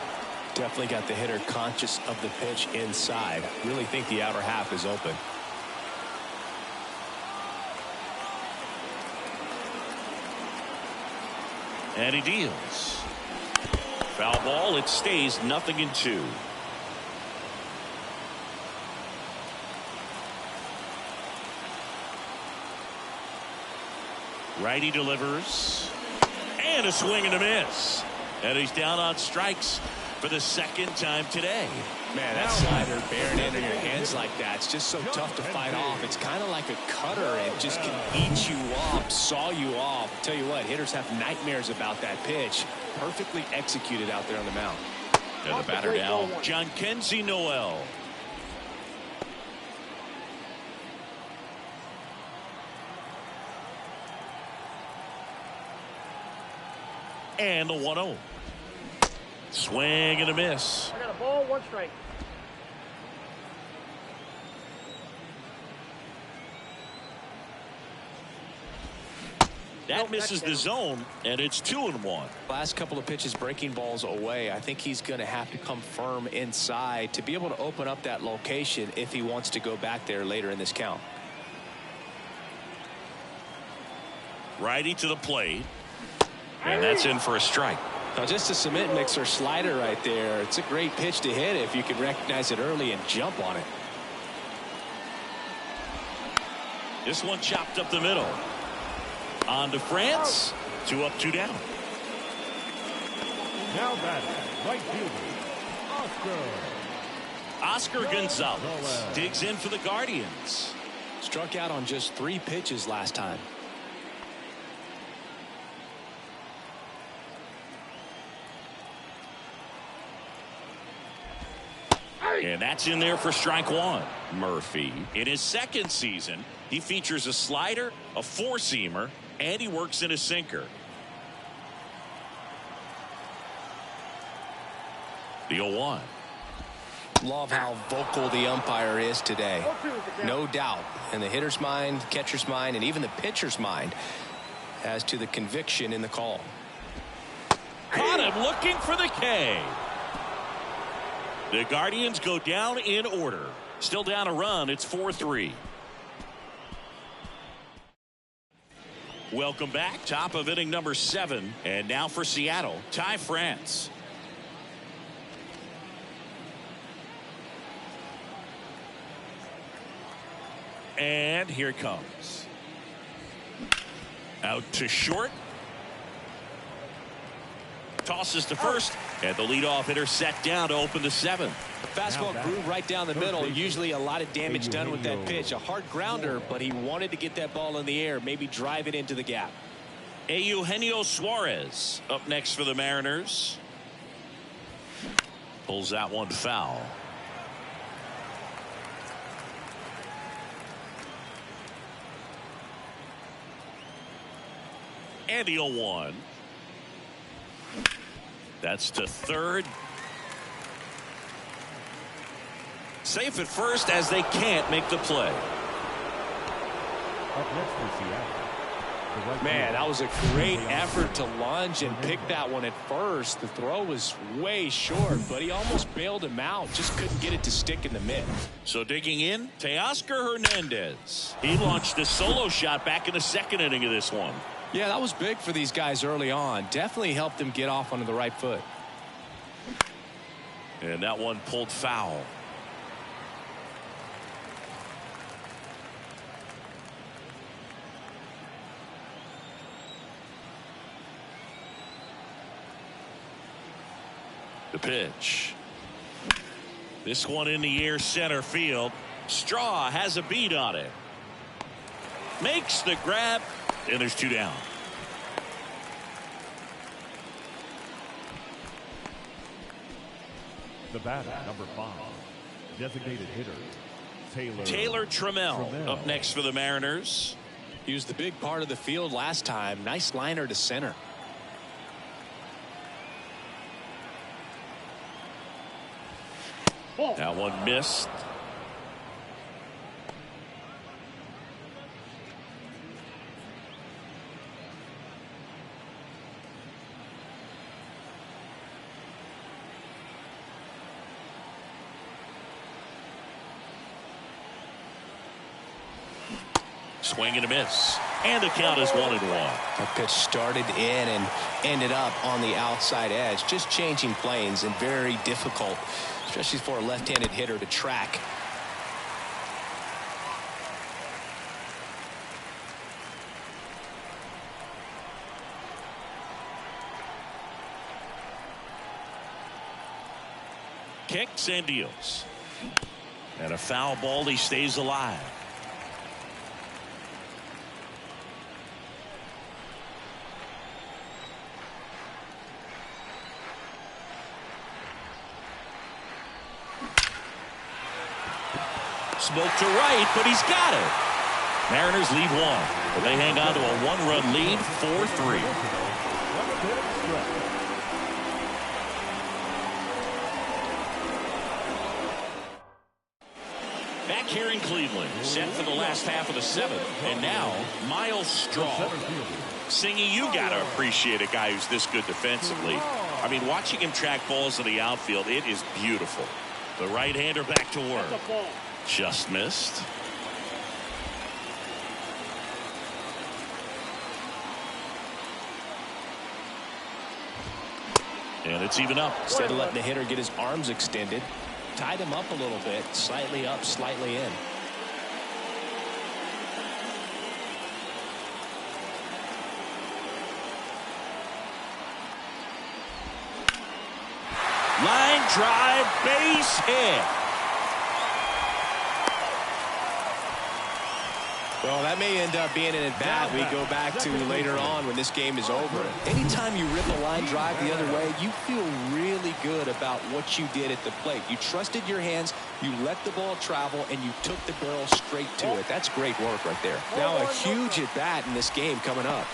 Definitely got the hitter conscious of the pitch inside. Really think the outer half is open. And he deals. Foul ball. It stays 0-2. Righty delivers. And a swing and a miss. And he's down on strikes for the 2nd time today. Man, that slider bearing into your hands like that, it's just so tough to fight off. It's kind of like a cutter. It just can eat you up, saw you off. Tell you what, hitters have nightmares about that pitch. Perfectly executed out there on the mound. And the batter now, John Kenzie Noel. And the 1-0. Swing and a miss. I got a ball, 1 strike. That misses the zone, and it's 2-1. Last couple of pitches breaking balls away. I think he's going to have to come firm inside to be able to open up that location if he wants to go back there later in this count. Righty to the plate. And that's in for a strike. Now just a cement mixer slider right there. It's a great pitch to hit if you can recognize it early and jump on it. This one chopped up the middle. On to France. 2 up, 2 down. Now batting, right fielder, Oscar Gonzalez digs in for the Guardians. Struck out on just 3 pitches last time. And that's in there for strike 1. Murphy, in his 2nd season, he features a slider, a 4-seamer, and he works in a sinker. The 0-1. Love how vocal the umpire is today. No doubt in the hitter's mind, catcher's mind, and even the pitcher's mind as to the conviction in the call. Caught him looking for the K. The Guardians go down in order. Still down a run. It's 4-3. Welcome back. Top of inning number 7. And now for Seattle, Ty France. And here it comes. Out to short. tosses to first, and the leadoff hitter set down to open the 7th. Fastball grew right down the middle. Usually a lot of damage done with that pitch. A hard grounder, but he wanted to get that ball in the air, maybe drive it into the gap. Eugenio Suarez up next for the Mariners. Pulls that one foul. And the 0-1. That's to third. Safe at first as they can't make the play. Up next for Seattle. Man, that was a great effort to lunge and pick that one at first. The throw was way short, but he almost bailed him out. Just couldn't get it to stick in the mitt. So digging in, Teoscar Hernandez. He launched a solo shot back in the 2nd inning of this one. Yeah, that was big for these guys early on. Definitely helped them get off onto the right foot. And that one pulled foul. The pitch. This one in the air, center field. Straw has a beat on it. Makes the grab, and there's 2 down. The batter, number 5, designated hitter, Taylor Trammell up next for the Mariners. He was the big part of the field last time. Nice liner to center. That one missed. Swing and a miss. And the count is 1-1. That pitch started in and ended up on the outside edge. Just changing planes and very difficult, especially for a left-handed hitter to track. Kicks and deals. And a foul ball. He stays alive. Smoke to right, but he's got it. Mariners lead 1, but they hang on to a 1-run lead, 4-3. Back here in Cleveland, set for the last half of the 7th, and now Miles Straw. Singy, you got to appreciate a guy who's this good defensively. I mean, watching him track balls in the outfield, it is beautiful. The right-hander back to work. Just missed. And it's even up. Instead of letting the hitter get his arms extended, tied him up a little bit, slightly up, slightly in. Line drive, base hit. Well, that may end up being an at-bat we go back to later on when this game is over. Anytime you rip a line drive the other way, you feel really good about what you did at the plate. You trusted your hands, you let the ball travel, and you took the barrel straight to it. That's great work right there. Now a huge at-bat in this game coming up.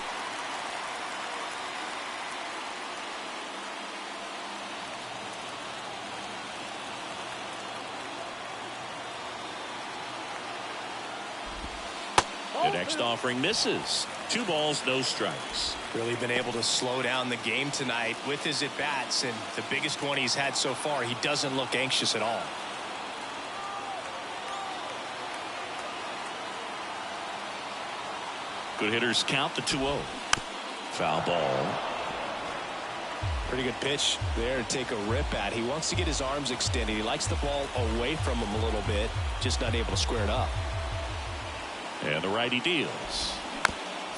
The next offering misses. 2 balls, no strikes. Really been able to slow down the game tonight with his at-bats, and the biggest one he's had so far. He doesn't look anxious at all. Good hitters count the 2-0. Foul ball. Pretty good pitch there to take a rip at. He wants to get his arms extended. He likes the ball away from him a little bit, just not able to square it up. And the righty deals.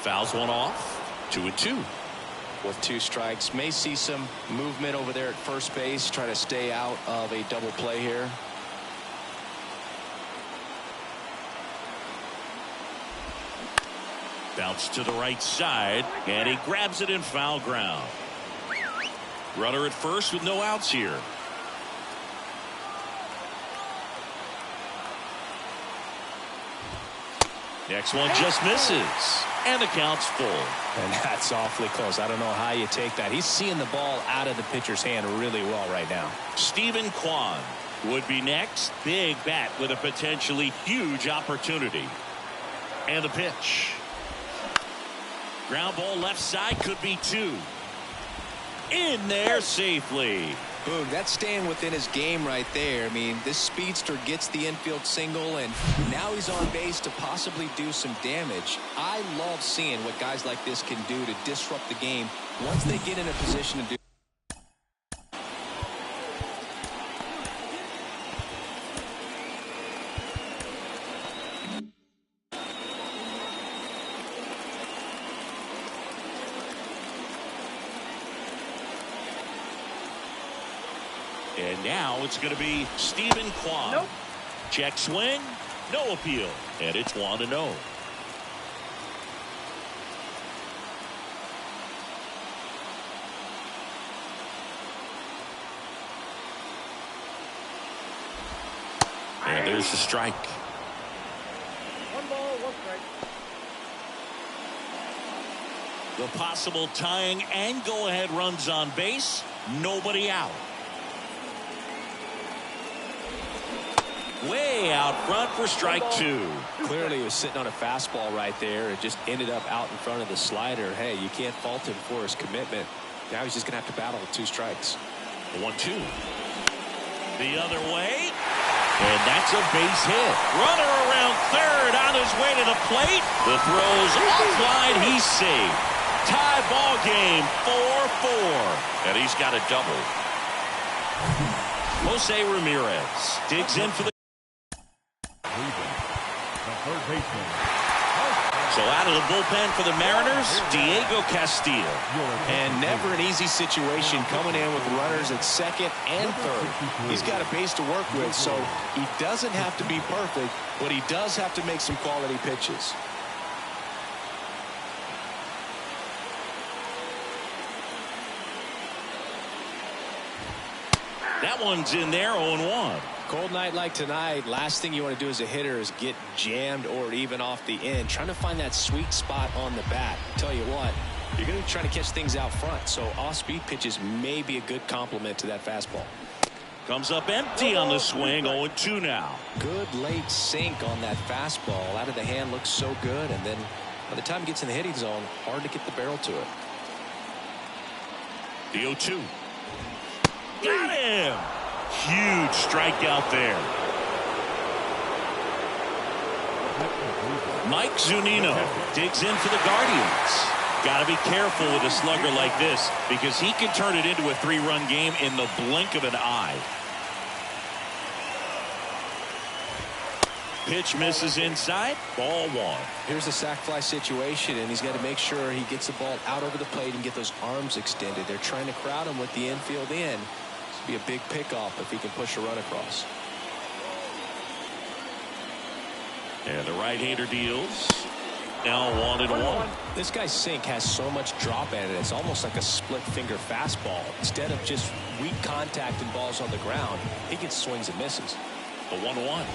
Fouls one off. 2-2. with 2 strikes. May see some movement over there at first base, try to stay out of a double play here. Bounce to the right side, and he grabs it in foul ground. Runner at first with no outs here. Next one just misses, and the count's full. And that's awfully close. I don't know how you take that. He's seeing the ball out of the pitcher's hand really well right now. Stephen Kwan would be next. Big bat with a potentially huge opportunity. And the pitch. Ground ball left side, could be 2. In there safely. Boog, that's staying within his game right there. I mean, this speedster gets the infield single, and now he's on base to possibly do some damage. I love seeing what guys like this can do to disrupt the game once they get in a position to do. And now it's going to be Stephen Kwan. Nope. Check swing, no appeal, and it's 1-0. And there's the strike. 1 ball, 1 strike. The possible tying and go-ahead runs on base. Nobody out. Way out front for strike 2. Clearly he was sitting on a fastball right there. It just ended up out in front of the slider. Hey, you can't fault him for his commitment. Now he's just going to have to battle with 2 strikes. 1-2. The other way. And that's a base hit. Runner around third on his way to the plate. The throw's offline. He's safe. Tie ball game 4-4. And he's got a double. Jose Ramirez digs in for the third baseman. So out of the bullpen for the Mariners, Diego Castillo. And never an easy situation coming in with runners at second and third. He's got a base to work with, so he doesn't have to be perfect, but he does have to make some quality pitches. That one's in there, 0-1. Cold night like tonight, last thing you want to do as a hitter is get jammed or even off the end. Trying to find that sweet spot on the bat. Tell you what, you're going to be trying to catch things out front, so off-speed pitches may be a good complement to that fastball. Comes up empty on the swing, 0-2 now. Good late sink on that fastball. Out of the hand looks so good, and then by the time it gets in the hitting zone, hard to get the barrel to it. The 0-2. Got him! Huge strikeout there. Mike Zunino digs in for the Guardians. Got to be careful with a slugger like this because he can turn it into a 3-run game in the blink of an eye. Pitch misses inside. Ball 1. Here's a sac fly situation, and he's got to make sure he gets the ball out over the plate and get those arms extended. They're trying to crowd him with the infield in. This would be a big pickoff if he can push a run across. And the right-hander deals. Now 1-1. This guy's sink has so much drop in it. It's almost like a split finger fastball. Instead of just weak contact and balls on the ground, he gets swings and misses. The 1-1.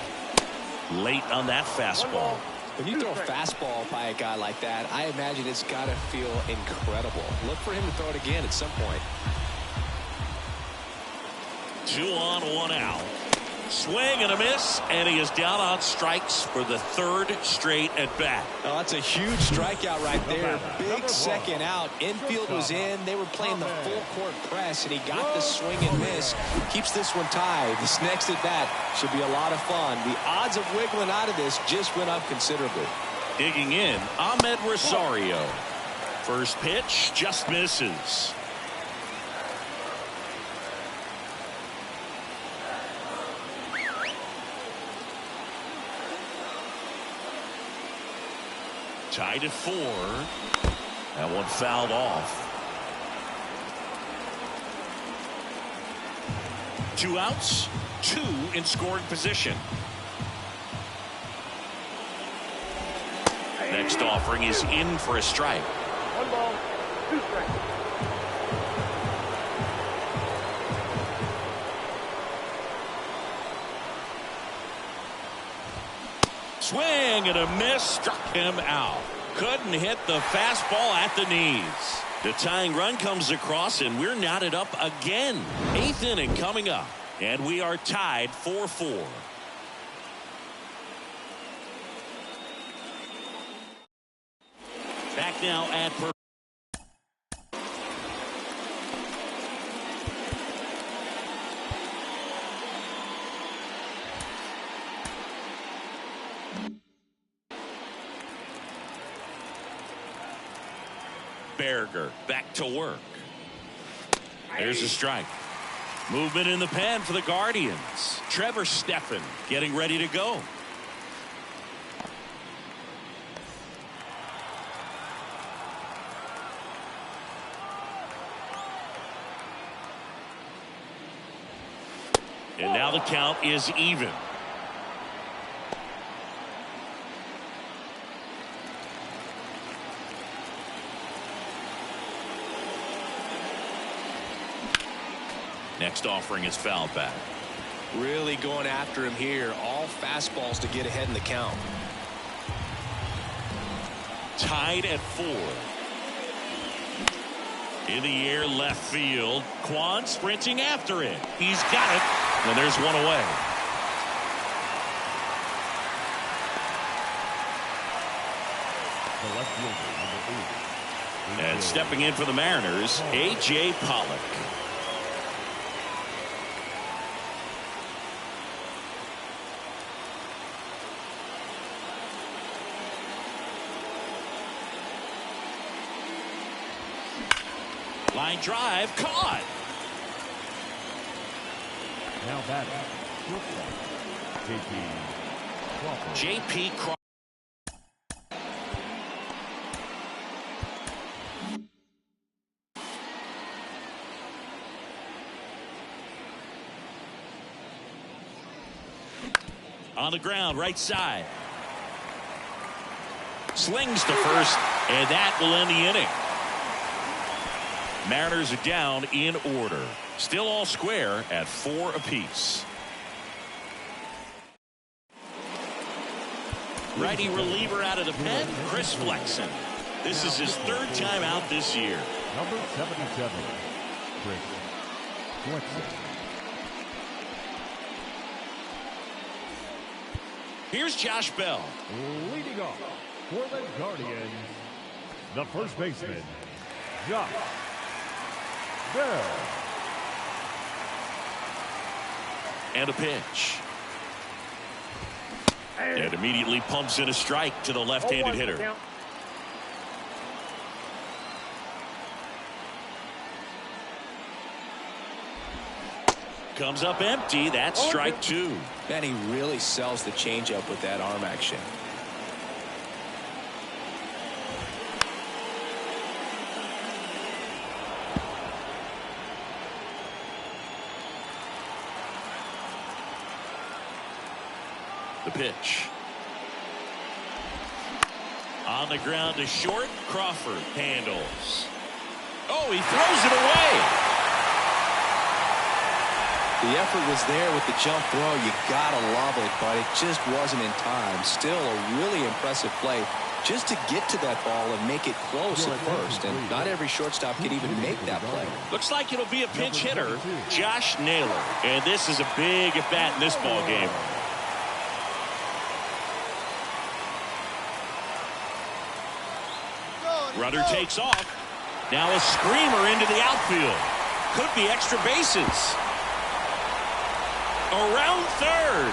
Late on that fastball. When you throw a fastball by a guy like that, I imagine it's got to feel incredible. Look for him to throw it again at some point. 2 on, 1 out. Swing and a miss, and he is down on strikes for the 3rd straight at bat. Oh, that's a huge strikeout right there. Big second out. Infield was in. They were playing the full court press, and he got the swing and miss. Keeps this one tied. This next at bat should be a lot of fun. The odds of wiggling out of this just went up considerably. Digging in, Ahmed Rosario. First pitch just misses. Tied at 4. That one fouled off. 2 outs, 2 in scoring position. Next offering is in for a strike. 1 ball, 2 strikes. Swing and a miss, struck him out. Couldn't hit the fastball at the knees. The tying run comes across, and we're knotted up again. 8th inning coming up, and we are tied 4-4. Back now at Berger back to work. There's a strike. Movement in the pen for the Guardians. Trevor Stephan getting ready to go. And now the count is even. Next offering is fouled back. Really going after him here. All fastballs to get ahead in the count. Tied at 4. In the air, left field. Kwan sprinting after it. He's got it. And there's one away. The left fielder, number 8. And stepping in for the Mariners, A.J. Pollock. Line drive, caught. Now batting, shortstop, J.P. Crawford. On the ground, right side. Slings to first, and that will end the inning. Mariners are down in order. Still all square at 4 apiece. Righty reliever out of the pen, Chris Flexen. This is his 3rd time out this year. number 77, Chris Flexen. Here's Josh Bell. Leading off for the Guardians, the first baseman, Josh Bell. And a pitch. And immediately pumps in a strike to the left-handed hitter. Comes up empty. That's strike 2. Man, he really sells the changeup with that arm action. The pitch. On the ground to short. Crawford handles. Oh, he throws it away. The effort was there with the jump throw. You gotta love it, but it just wasn't in time. Still a really impressive play just to get to that ball and make it close at first. And not every shortstop can even make that play. Looks like it'll be a pinch hitter, Josh Naylor. And this is a big at bat in this ball game. Runner takes off. Now a screamer into the outfield. Could be extra bases. Around third.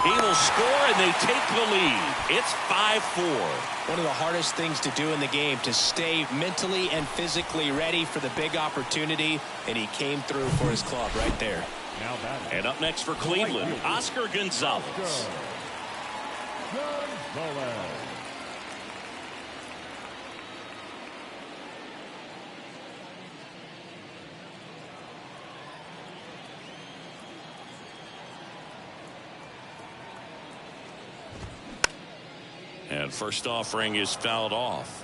He will score, and they take the lead. It's 5-4. One of the hardest things to do in the game, to stay mentally and physically ready for the big opportunity, and he came through for his club right there. Now batting. And up next for Cleveland, Oscar Gonzalez. Gonzalez. And first offering is fouled off.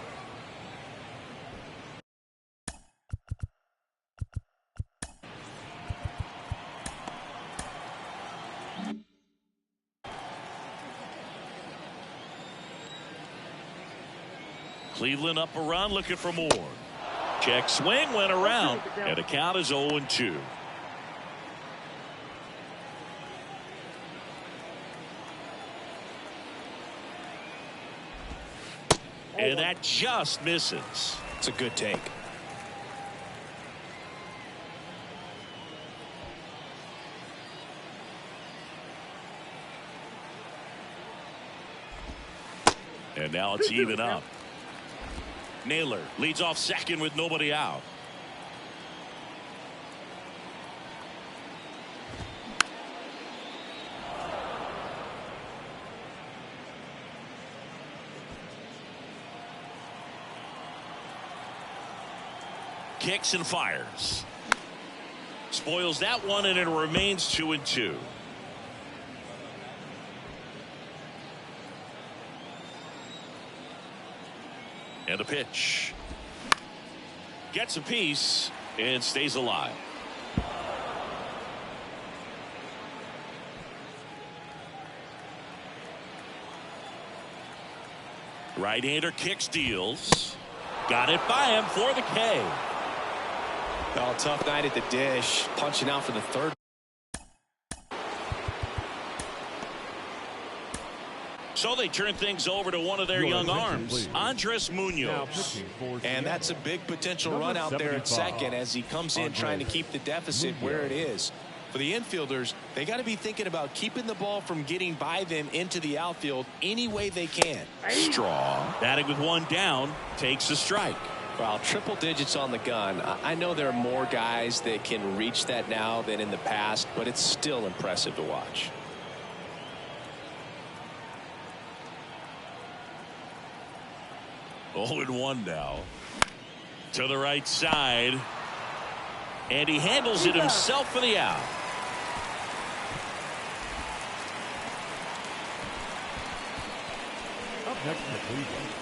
Cleveland up a run, looking for more. Check swing, went around, and the count is 0-2. And that just misses. It's a good take. And now it's even up. Naylor leads off second with nobody out. Kicks and fires. Spoils that one, and it remains 2-2. And a pitch. Gets a piece and stays alive. Right-hander kicks, deals. Got it by him for the K. Oh, tough night at the dish. Punching out for the third. So they turn things over to one of their young arms, please. Andres Now Munoz. pitching for And Seattle. that's a big potential Number run out there at 75, second as he comes in Andres trying to keep the deficit where it is. For the infielders, they got to be thinking about keeping the ball from getting by them into the outfield any way they can. Strong. Batting with one down, takes a strike. Well, triple digits on the gun. I know there are more guys that can reach that now than in the past, but it's still impressive to watch. Oh, and 1 now. To the right side. And he handles it himself for the out. Up next for Cleveland.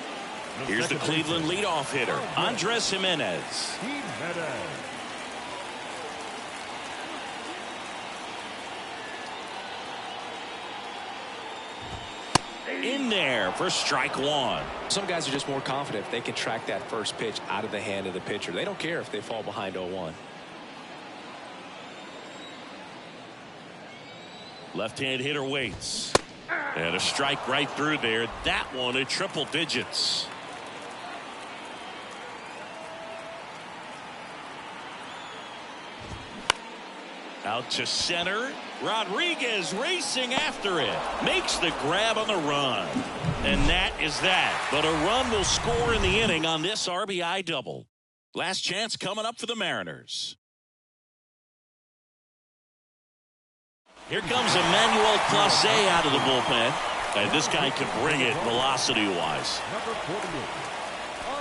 Here's the second Cleveland baseman, leadoff hitter, Andres Jimenez. Jimenez. In there for strike one. Some guys are just more confident if they can track that first pitch out of the hand of the pitcher. They don't care if they fall behind 0-1. Left-hand hitter waits. And a strike right through there. That one at triple digits. Out to center. Rodriguez racing after it. Makes the grab on the run. And that is that. But a run will score in the inning on this RBI double. Last chance coming up for the Mariners. Here comes Emmanuel Clase out of the bullpen. And this guy can bring it velocity-wise. Number 48,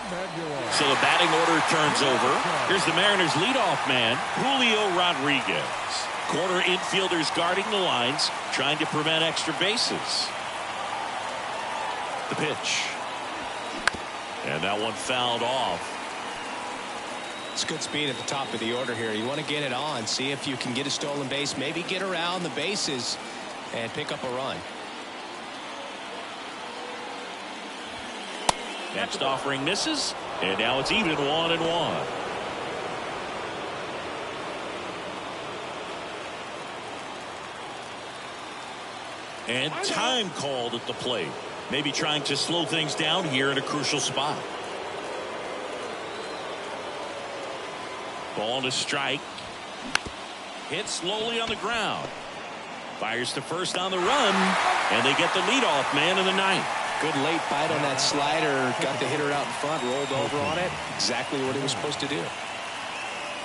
Emmanuel. So the batting order turns over. Here's the Mariners' leadoff man, Julio Rodriguez. Corner infielders guarding the lines, trying to prevent extra bases. The pitch. And that one fouled off. It's good speed at the top of the order here. You want to get it on, see if you can get a stolen base, maybe get around the bases and pick up a run. Next offering misses, and now it's even 1-1. And time called at the plate. Maybe trying to slow things down here in a crucial spot. Ball to strike. Hit slowly on the ground. Fires to first on the run, and they get the leadoff man in the ninth. Good late bite on that slider. Got the hitter out in front, rolled over on it. Exactly what he was supposed to do.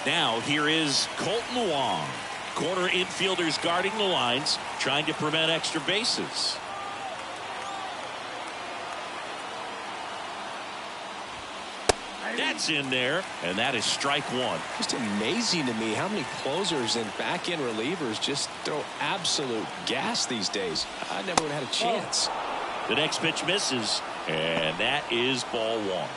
Now here is Colton Wong. Corner infielders guarding the lines, trying to prevent extra bases. That's in there, and that is strike one. Just amazing to me how many closers and back end relievers just throw absolute gas these days. I never would have had a chance. The next pitch misses, and that is ball one.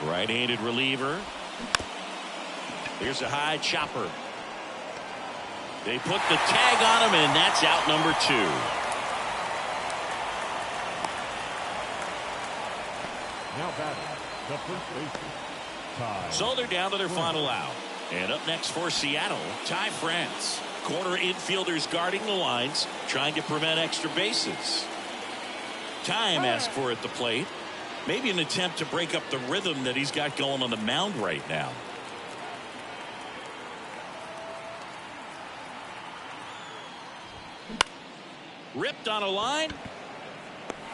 Right-handed reliever. Here's a high chopper. They put the tag on him, and that's out number 2. Now batting, the first baseman, Ty. So they're down to their final out. And up next for Seattle, Ty France. Corner infielders guarding the lines, trying to prevent extra bases. Time asked for at the plate. Maybe an attempt to break up the rhythm that he's got going on the mound right now. Ripped on a line.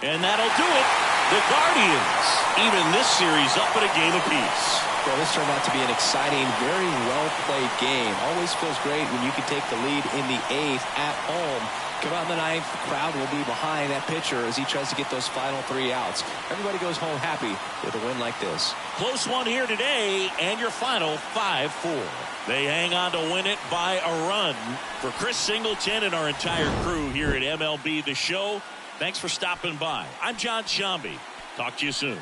And that'll do it. The Guardians, even this series up at a game apiece. Well, this turned out to be an exciting, very well-played game. Always feels great when you can take the lead in the 8th at home. Come out in the 9th, the crowd will be behind that pitcher as he tries to get those final 3 outs. Everybody goes home happy with a win like this. Close one here today, and your final 5-4. They hang on to win it by a run. For Chris Singleton and our entire crew here at MLB The Show, thanks for stopping by. I'm John Shambi. Talk to you soon.